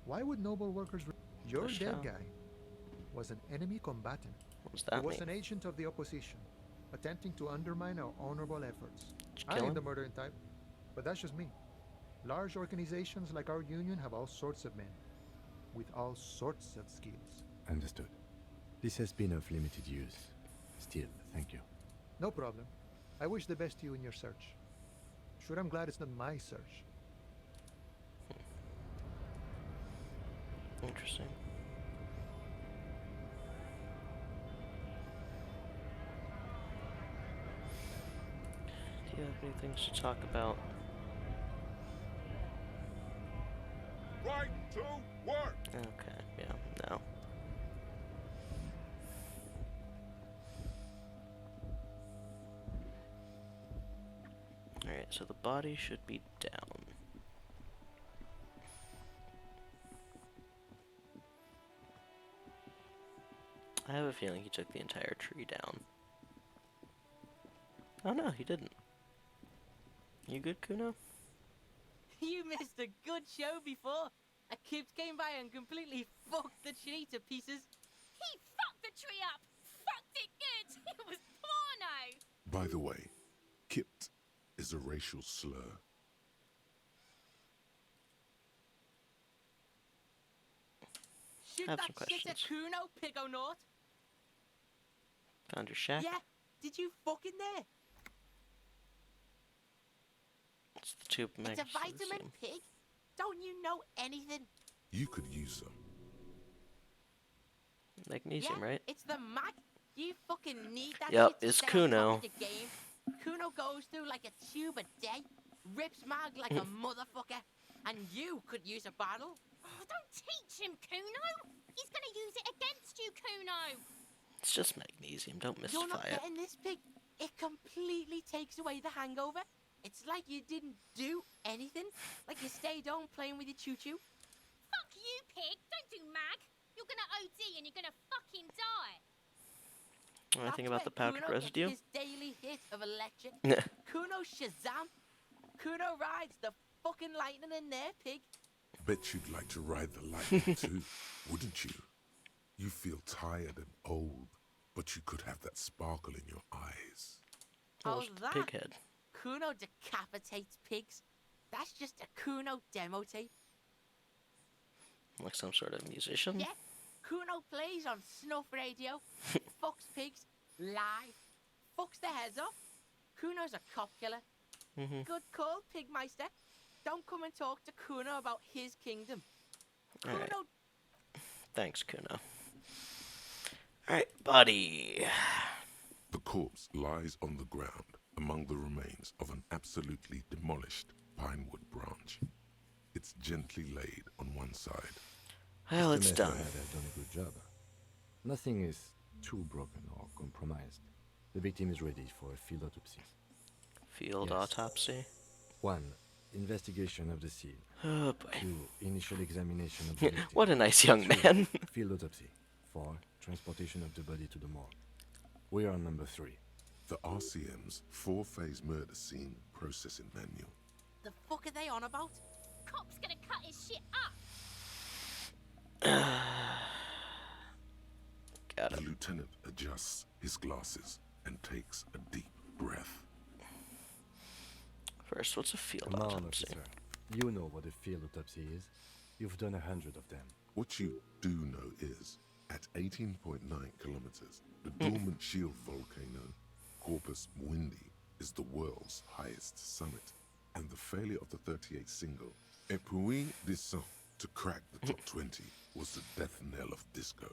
Why would noble workers... Your Push dead out. guy was an enemy combatant. What does He that was mean? an agent of the opposition, attempting to undermine our honorable efforts. Did you I kill ain't the him? murdering type, but that's just me. Large organizations like our union have all sorts of men, with all sorts of skills. Understood. This has been of limited use. Still, thank you. No problem. I wish the best to you in your search. Sure, I'm glad it's not my search. Interesting. Do you have any things to talk about? Right to work! Okay, yeah, no. Alright, so the body should be down. I have a feeling he took the entire tree down. Oh no, he didn't. You good, Kuno? You missed a good show before. A kid came by and completely fucked the tree to pieces. He fucked the tree up! Fucked it good! It was porno! By the way, kipped is a racial slur. Shoot I have that some shit at questions. Kuno, Pigonaut. Found your shack? Yeah, did you fuck in there? It's the tube It's a vitamin pig. Don't you know anything? You could use some. Magnesium, Yeah, right? it's the mag. You fucking need that Yep, shit to it's stay on top Kuno. of the game. Kuno goes through like a tube a day, rips mag like a motherfucker, and you could use a bottle. Oh, don't teach him, Kuno! He's gonna use it against you, Kuno! It's just magnesium, don't You're not mystify it. getting this, pig. It completely takes away the hangover. It's like you didn't do anything. Like you stayed home playing with your choo-choo. Fuck you, pig! Don't do mag! You're gonna OD and you're gonna fucking die! Anything That's about the where powdered Kuno residue? gets his daily hit of electric. Kuno Shazam. Kuno rides the fucking lightning in there, pig. Bet you'd like to ride the lightning too, wouldn't you? You feel tired and old, but you could have that sparkle in your eyes. How's that? Pig head. Kuno decapitates pigs. That's just a Kuno demo tape. Like some sort of musician? Yeah, Kuno plays on snuff radio, fucks pigs, live, fucks their heads off. Kuno's a cop killer. Mhm. Good call, Pigmeister. Don't come and talk to Kuno about his kingdom. Kuno, Alright. Thanks, Kuno. Alright, body. The corpse lies on the ground among the remains of an absolutely demolished pinewood branch. It's gently laid on one side. Well, it's Mr. done. Messer has done a good job. Nothing is too broken or compromised. The victim is ready for a field autopsy. Field Yes. autopsy. 1. Investigation of the scene. Oh boy. 2. Initial examination of the victim. What a nice young 3. man. Field autopsy. 4. Transportation of the body to the morgue. We are on number 3. The RCM's 4-phase murder scene processing manual. the fuck are they on about? Cop's gonna cut his shit up! Got The it. lieutenant adjusts his glasses and takes a deep breath. First, what's a field Come on, autopsy? officer. You know what a field autopsy is. You've done 100 of them. What you do know is, At 18.9 kilometers, the dormant shield volcano, Corpus Mundi, is the world's highest summit, and the failure of the 38 single, Et puis descend, to crack the top 20 was the death knell of disco.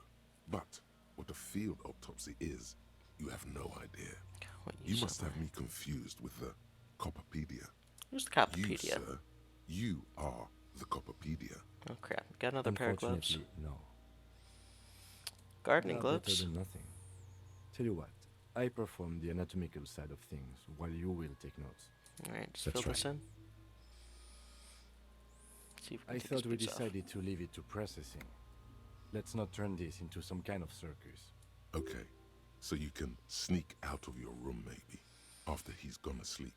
But what a field autopsy is, you have no idea. You must have me confused with the Copperpedia. Who's the Copperpedia? You, sir, you are the Copperpedia. Oh crap, got another pair of gloves? Unfortunately, no. Gardening Better gloves? than nothing. Tell you what, I perform the anatomical side of things while you will take notes. Alright, just fill this in. See if we I can take thought we his boots off. decided to leave it to processing. Let's not turn this into some kind of circus. Okay, so you can sneak out of your room maybe, after he's gone to sleep.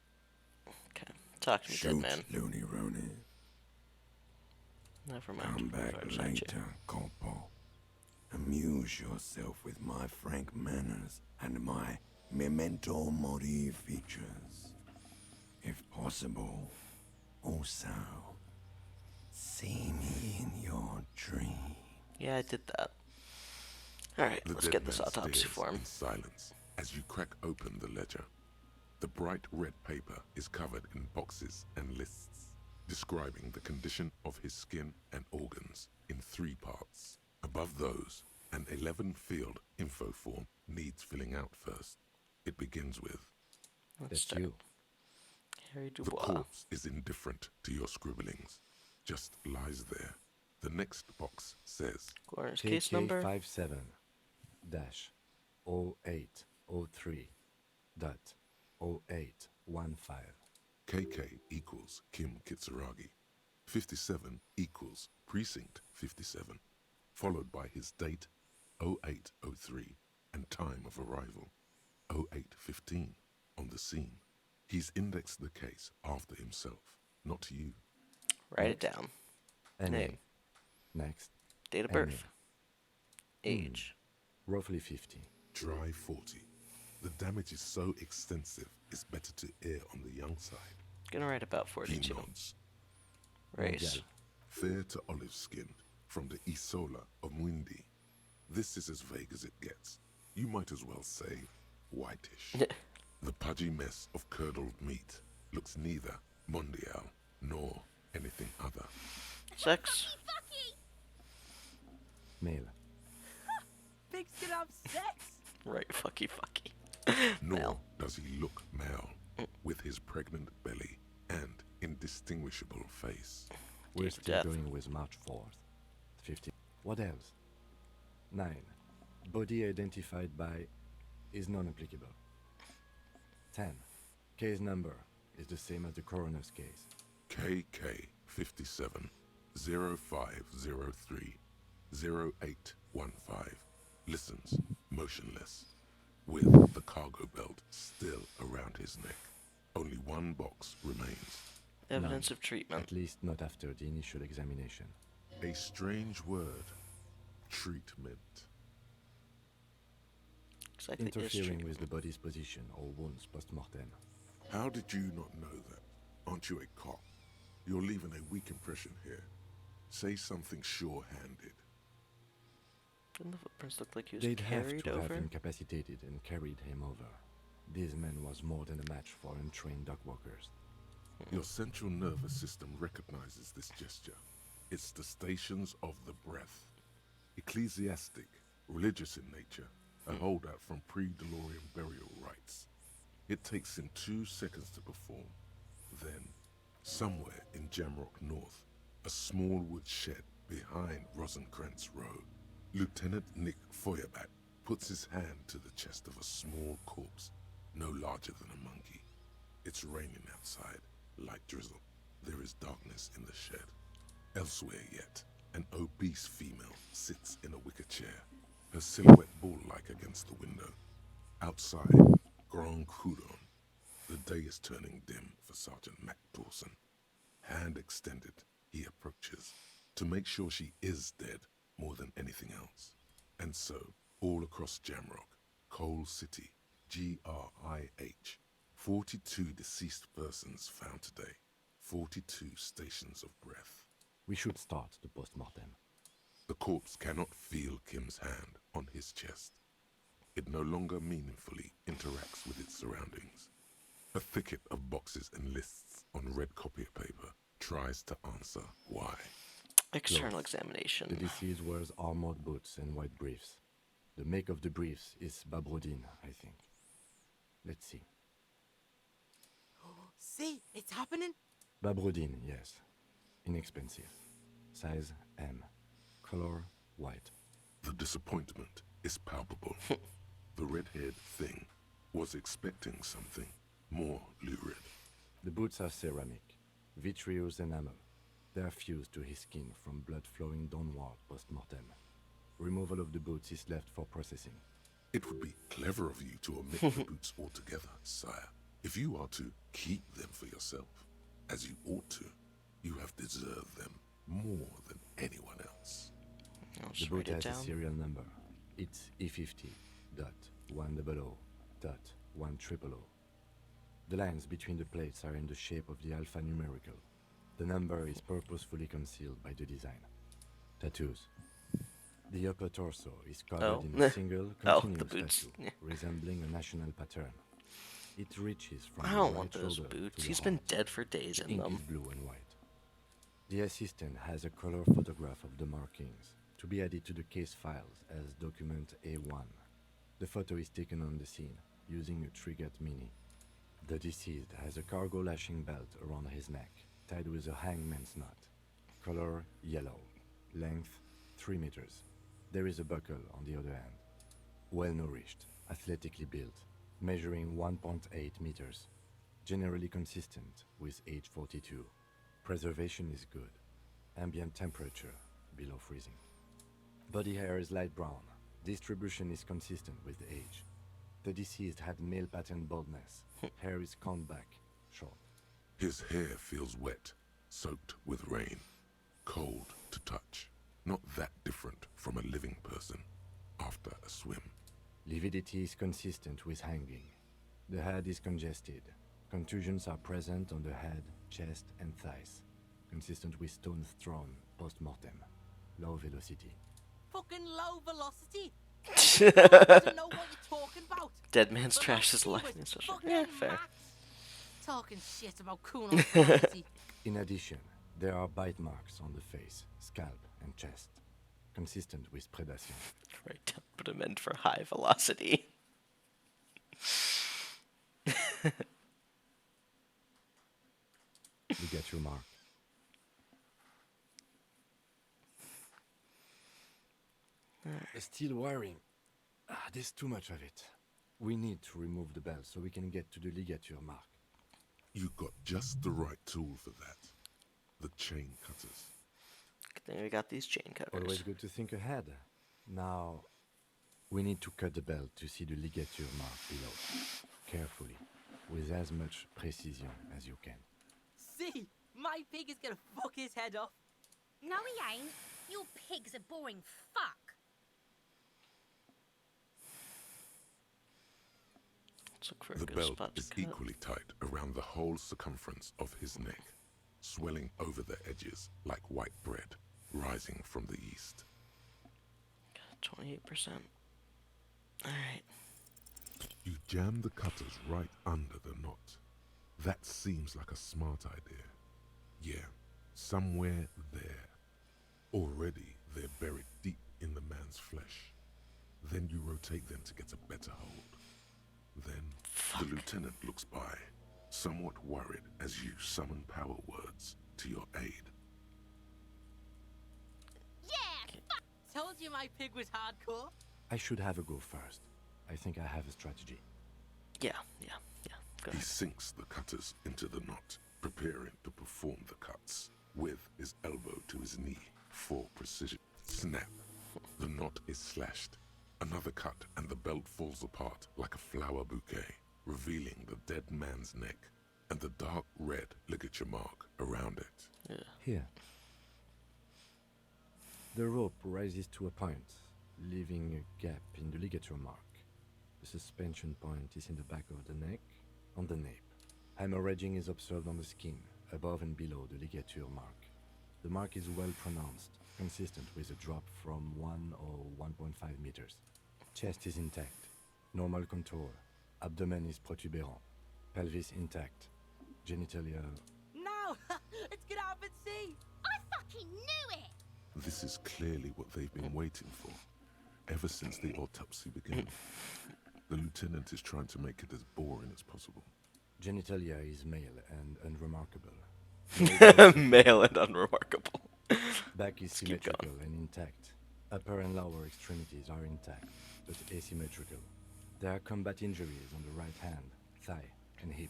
Okay, talk to me, dead man. Looney Rooney. Never mind. Come back I've signed you. later, Corpo. Amuse yourself with my frank manners and my memento mori features. If possible, also, see me in your dream. Yeah, I did that. Alright, The let's dead get this man autopsy stares form. in silence as you crack open the ledger. The bright red paper is covered in boxes and lists, describing the condition of his skin and organs in 3 parts. Above those, an 11-field info form needs filling out first. It begins with, Let's start. you. Harry The Dubois. corpse is indifferent to your scribblings, just lies there. The next box says, Coroner's case number. KK57 dash 0803 dot 0815. KK equals Kim Kitsuragi. 57 equals Precinct 57, followed by his date 0803 and time of arrival 0815 on the scene. He's indexed the case after himself, not you. Write it down. Name. Next. Date of NA. birth. Age. Roughly 50. Dry 40. The damage is so extensive, it's better to err on the young side. Gonna write about He 42. nods. Race. Fair to olive-skinned, from the Isola of Mundi. This is as vague as it gets. You might as well say whitish. The pudgy mess of curdled meat looks neither mondial nor anything other. Sex. Male. Pigs can have sex. Right, fucky. Nor does he look male, with his pregnant belly and indistinguishable face. We're Date of still death. going with March 4th. 15. What else? 9. Body identified by is non-applicable. 10. Case number is the same as the coroner's case. KK 57 0503 0815 listens motionless, with the cargo belt still around his neck. Only one box remains. Evidence None. of treatment. At least not after the initial examination. A strange word. Treatment. Exactly. is Interfering treatment. with the body's position or wounds post-mortem. How did you not know that? Aren't you a cop? You're leaving a weak impression here. Say something sure-handed. Didn't the footprints look like he was They'd have carried to over? have incapacitated and carried him over. This man was more than a match for untrained dog walkers. Your central nervous system recognizes this gesture. It's the stations of the breath. Ecclesiastic, religious in nature, a holdout from pre-DeLorean burial rites. It takes him 2 seconds to perform. Then, somewhere in Jamrock North, a small wood shed behind Rosencrantz Road, Lieutenant Nick Feuerbach puts his hand to the chest of a small corpse, no larger than a monkey. It's raining outside, light drizzle. There is darkness in the shed. Elsewhere yet, an obese female sits in a wicker chair, her silhouette bull-like against the window. Outside, Grand Coudon. The day is turning dim for Sergeant Mac Dawson. Hand extended, he approaches, to make sure she is dead more than anything else. And so, all across Jamrock, Coal City, GRIH, 42 deceased persons found today, 42 stations of breath. We should start the post-mortem. The corpse cannot feel Kim's hand on his chest. It no longer meaningfully interacts with its surroundings. A thicket of boxes and lists on red copier paper tries to answer why. External Clothes. examination. The deceased wears armored boots and white briefs. The make of the briefs is Babrodin, I think. Let's see. See, it's happening. Babrodin, yes. Inexpensive. Size M. Color white. The disappointment is palpable. The red-haired thing was expecting something more lurid. The boots are ceramic, vitreous enamel. They are fused to his skin from blood flowing downward post-mortem. Removal of the boots is left for processing. It would be clever of you to omit the boots altogether, sire. If you are to keep them for yourself, as you ought to, you have deserved them more than anyone else. The boot has a serial number. It's E50.100.100. The lines between the plates are in the shape of the alpha numerical. The number is purposefully concealed by the design. Tattoos. The upper torso is covered in a single continuous tattoo, resembling a national pattern. It reaches from I the don't right want those shoulder boots. to He's the been heart. dead for days The in ink them. is blue and white. The assistant has a color photograph of the markings to be added to the case files as document A1. The photo is taken on the scene using a Trigat Mini. The deceased has a cargo lashing belt around his neck, tied with a hangman's knot. Color yellow. Length 3 meters. There is a buckle on the other end. Well nourished, athletically built, measuring 1.8 meters. Generally consistent with age 42. Preservation is good. Ambient temperature below freezing. Body hair is light brown. Distribution is consistent with age. The deceased had male pattern baldness. Hair is combed back, short. His hair feels wet, soaked with rain, cold to touch. Not that different from a living person after a swim. Lividity is consistent with hanging. The head is congested. Contusions are present on the head, chest, and thighs. Consistent with stones thrown post-mortem. Low velocity. Fucking low velocity. I don't know what you're talking about. Dead man's trash is Velocity life. was Social. fucking Yeah, fair. max. Talking shit about Kuno's velocity. In addition, there are bite marks on the face, scalp, and chest. Consistent with predation. Right, put him in for high velocity. Ligature mark. The steel wiring. There's too much of it. We need to remove the belt so we can get to the ligature mark. You got just the right tool for that. The chain cutters. Good thing we got these chain cutters. Always good to think ahead. Now, we need to cut the belt to see the ligature mark below. Carefully, with as much precision as you can. See, my pig is gonna fuck his head off. No, he ain't. Your pig's a boring fuck. Let's look for a The good belt spot to is cut. equally tight around the whole circumference of his neck, swelling over the edges like white bread rising from the east. 28%. Alright. You jam the cutters right under the knot. That seems like a smart idea. Yeah, somewhere there. Already they're buried deep in the man's flesh. Then you rotate them to get a better hold. Then the lieutenant looks by, somewhat worried as you summon power words to your aid. Yeah, fuck. Told you my pig was hardcore. I should have a go first. I think I have a strategy. Yeah. Go He ahead. sinks the cutters into the knot, preparing to perform the cuts, with his elbow to his knee for precision. Snap. The knot is slashed. Another cut and the belt falls apart like a flower bouquet, revealing the dead man's neck and the dark red ligature mark around it. Here. The rope rises to a point, leaving a gap in the ligature mark. The suspension point is in the back of the neck, on the nape. Hemorrhaging is observed on the skin, above and below the ligature mark. The mark is well pronounced, consistent with a drop from 1 or 1.5 meters. Chest is intact. Normal contour. Abdomen is protuberant. Pelvis intact. Genitalia... No! Let's get out and see! I fucking knew it! This is clearly what they've been waiting for, ever since the autopsy began. The lieutenant is trying to make it as boring as possible. Genitalia is male and unremarkable. Male and unremarkable. Back is Let's keep symmetrical and intact. Upper and lower extremities are intact, but asymmetrical. There are combat injuries on the right hand, thigh, and hip.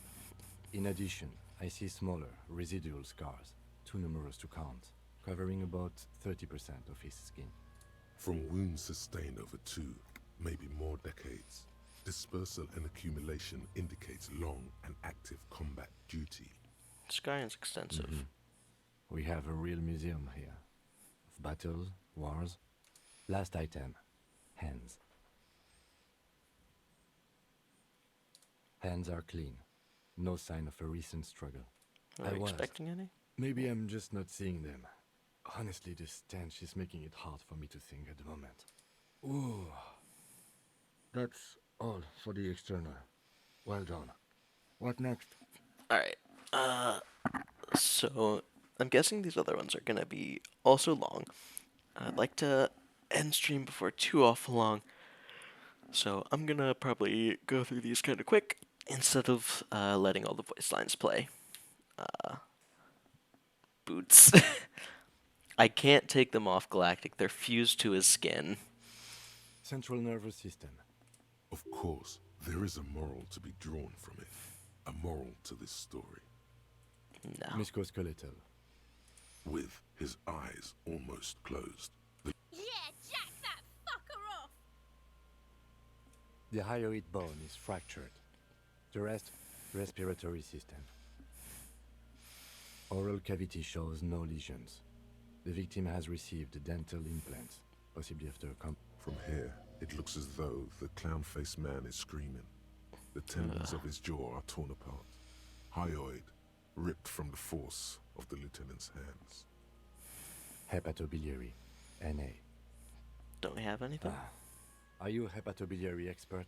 In addition, I see smaller, residual scars, too numerous to count, covering about 30% of his skin. From wounds sustained over 2, maybe more decades, dispersal and accumulation indicates long and active combat duty. Sky is extensive. We have a real museum here. Of battles, wars. Last item. Hands. Hands are clean. No sign of a recent struggle. Are you expecting any? Maybe I'm just not seeing them. Honestly, this stench is making it hard for me to think at the moment. Ooh. That's all for the external. Well done. What next? Alright. So I'm guessing these other ones are gonna be also long. I'd like to end stream before too awful long. So I'm gonna probably go through these kind of quick instead of letting all the voice lines play. Boots. I can't take them off Galactic. They're fused to his skin. Central nervous system. Of course, there is a moral to be drawn from it. A moral to this story. No. Musculoskeletal. With his eyes almost closed. Yeah, jack that fucker off! The hyoid bone is fractured. The rest, respiratory system. Oral cavity shows no lesions. The victim has received dental implants, possibly after a From here, it looks as though the clown-faced man is screaming. The tendons of his jaw are torn apart. Hyoid, ripped from the force of the lieutenant's hands. Hepatobiliary, NA. Don't we have anything? Are you a hepatobiliary expert?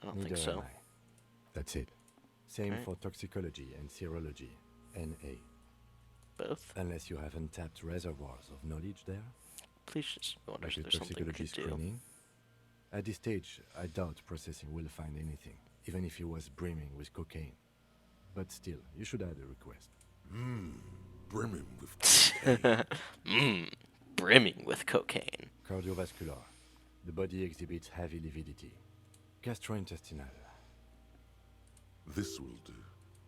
I don't Neither think so. am I. That's it. Same Alright. for toxicology and serology, NA. Both? Unless you have untapped reservoirs of knowledge there. Please just wonder Like if the there's something we toxicology could do. screening. At this stage, I doubt processing will find anything, even if he was brimming with cocaine. But still, you should add a request. Brimming with Brimming with cocaine. Cardiovascular. The body exhibits heavy lividity. Gastrointestinal. This will do.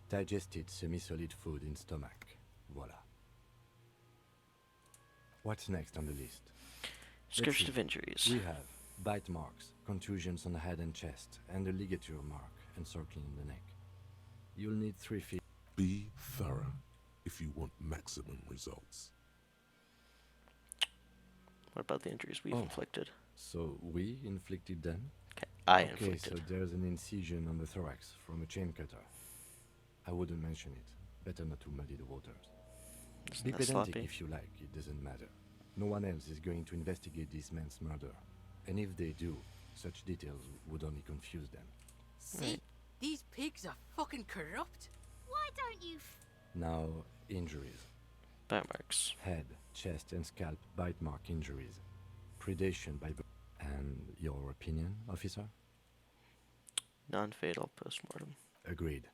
Digested semi-solid food in stomach. Voila. What's next on the list? Description Let's of see. injuries. We have bite marks, contusions on the head and chest, and a ligature mark encircling the neck. You'll need 3 feet. Be thorough if you want maximum results. What about the injuries we've inflicted? So we inflicted them? Okay, I Okay, inflicted. so there's an incision on the thorax from a chain cutter. I wouldn't mention it. Better not to muddy the waters. Isn't Be that pedantic sloppy? if you like, it doesn't matter. No one else is going to investigate this man's murder. And if they do, such details would only confuse them. See? These pigs are fucking corrupt. Why don't you Now, injuries. Bite marks. Head, chest, and scalp bite mark injuries. Predation by... And your opinion, officer? Non-fatal postmortem. Agreed.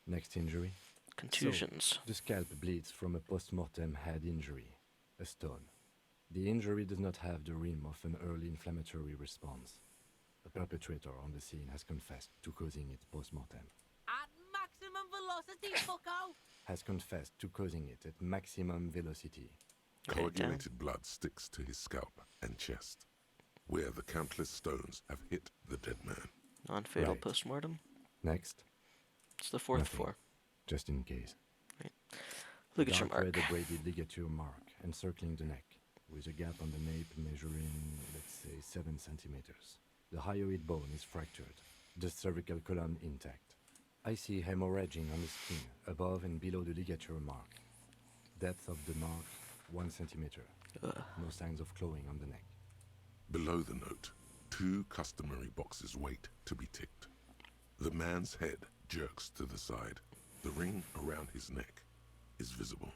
Next injury? Contusions. So, the scalp bleeds from a postmortem head injury, a stone. The injury does not have the rim of an early inflammatory response. The perpetrator on the scene has confessed to causing it postmortem. at maximum velocity, fucko? Has confessed to causing it at maximum velocity. Coagulated blood sticks to his scalp and chest, where the countless stones have hit the dead man. Non-fatal Right. postmortem. Next. It's the fourth Nothing. floor. Just in case. Right. Ligature Dark mark. red abraded ligature mark encircling the neck, with a gap on the nape measuring, let's say, 7 centimeters. The hyoid bone is fractured, the cervical column intact. I see hemorrhaging on the skin, above and below the ligature mark. Depth of the mark, 1 centimeter. No signs of clawing on the neck. Below the note, 2 customary boxes wait to be ticked. The man's head jerks to the side. The ring around his neck is visible.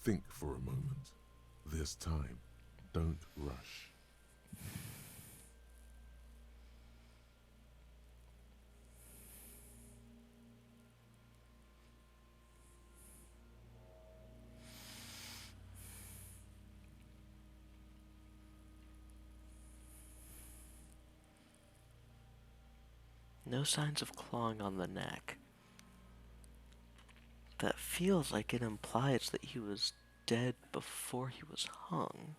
Think for a moment. There's time. Don't rush. No signs of clawing on the neck. That feels like it implies that he was dead before he was hung.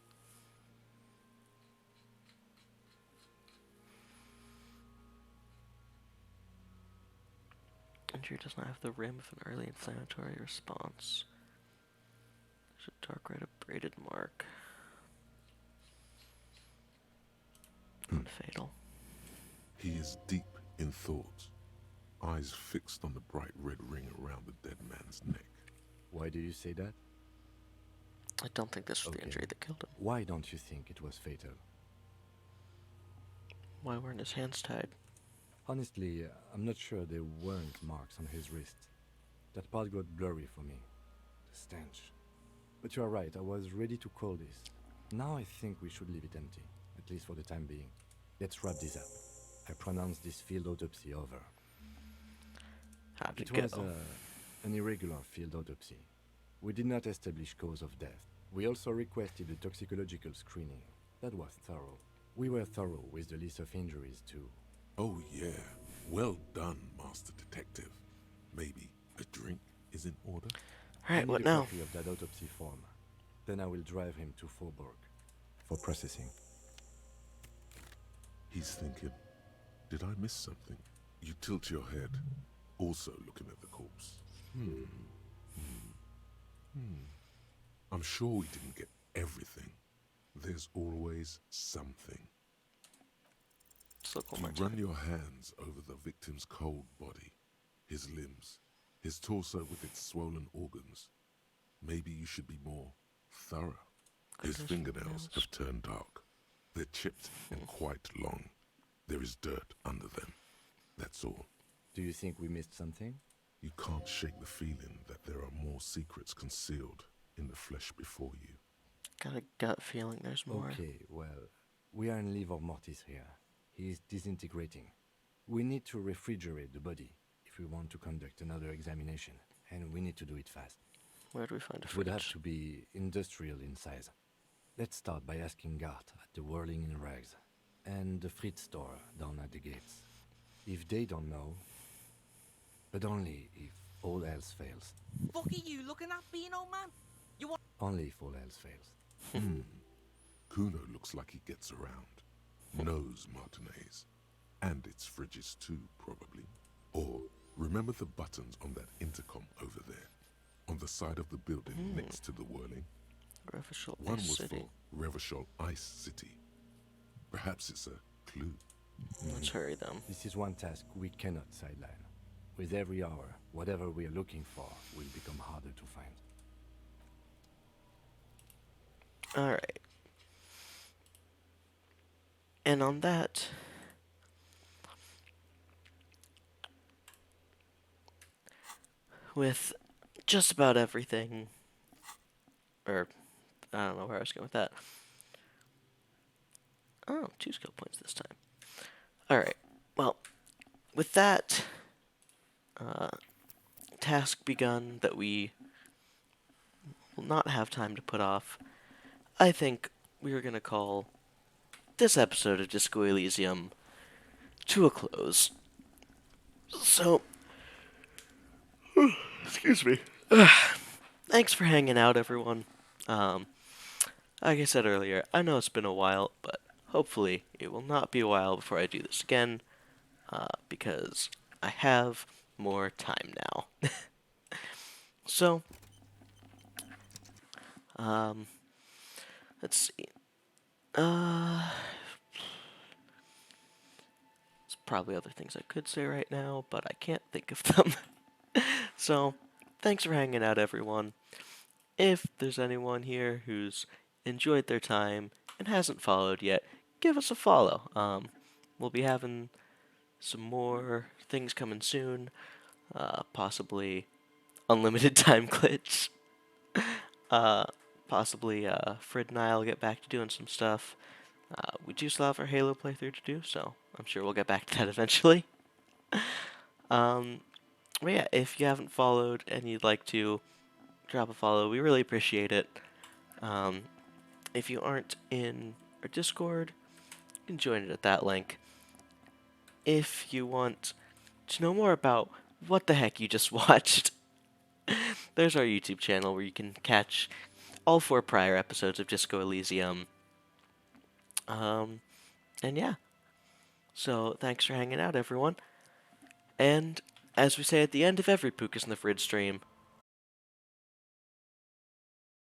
Injury does not have the rim of an early inflammatory response. There's a dark red abraded mark. Unfatal. He is deep in thought, eyes fixed on the bright red ring around the dead man's neck. Why do you say that? I don't think this was the injury that killed him. Why don't you think it was fatal? Why weren't his hands tied? Honestly, I'm not sure there weren't marks on his wrist. That part got blurry for me. The stench. But you are right, I was ready to call this. Now I think we should leave it empty, at least for the time being. Let's wrap this up. I pronounce this field autopsy over. How'd It it was go? an irregular field autopsy. We did not establish cause of death. We also requested a toxicological screening. That was thorough. We were thorough with the list of injuries too. Oh yeah, well done, Master Detective. Maybe a drink is in order? Alright, I need what a now? copy of that autopsy form. Then I will drive him to Faubourg for processing. He's thinking, did I miss something? You tilt your head, also looking at the corpse. I'm sure we didn't get everything. There's always something. You run your hands over the victim's cold body, his limbs, his torso with its swollen organs. Maybe you should be more thorough. His fingernails have turned dark. They're chipped and quite long. There is dirt under them. That's all. Do you think we missed something? You can't shake the feeling that there are more secrets concealed in the flesh before you. Got a gut feeling there's more. Okay, well, we are in livor mortis here. He is disintegrating. We need to refrigerate the body if we want to conduct another examination, and we need to do it fast. Where do we find a It would have fridge? to be industrial in size. Let's start by asking Gart at the Whirling in Rags and the Fritz store down at the gates. If they don't know, but only if all else fails. Fuck are you looking at, being old man? You want Only if all else fails. Kuno looks like he gets around. Knows Martinez. And its fridges too, probably. Or, remember the buttons on that intercom over there? On the side of the building next to the Whirling? Revachol One Ice was City. for Revachol Ice City. Perhaps it's a clue. Let's hurry them. This is one task we cannot sideline. With every hour, whatever we are looking for will become harder to find. Alright. And on that, with just about everything, or I don't know where I was going with that. Oh, 2 skill points this time. Alright, well, with that task begun that we will not have time to put off, I think we are going to call this episode of Disco Elysium to a close. So, excuse me. Thanks for hanging out, everyone. Like I said earlier, I know it's been a while, but hopefully it will not be a while before I do this again, because I have more time now. So, let's see. There's probably other things I could say right now, but I can't think of them. So, thanks for hanging out, everyone. if there's anyone here who's enjoyed their time and hasn't followed yet, give us a follow. We'll be having some more things coming soon, possibly unlimited time glitch. Uh, possibly Frid and I'll get back to doing some stuff. We do still have our Halo playthrough to do, so I'm sure we'll get back to that eventually. But yeah, if you haven't followed and you'd like to, drop a follow. We really appreciate it. If you aren't in our Discord, you can join it at that link. If you want to know more about what the heck you just watched, there's our YouTube channel where you can catch all 4 prior episodes of Disco Elysium. And yeah. So thanks for hanging out, everyone. And as we say at the end of every Pucas in the Fridge stream,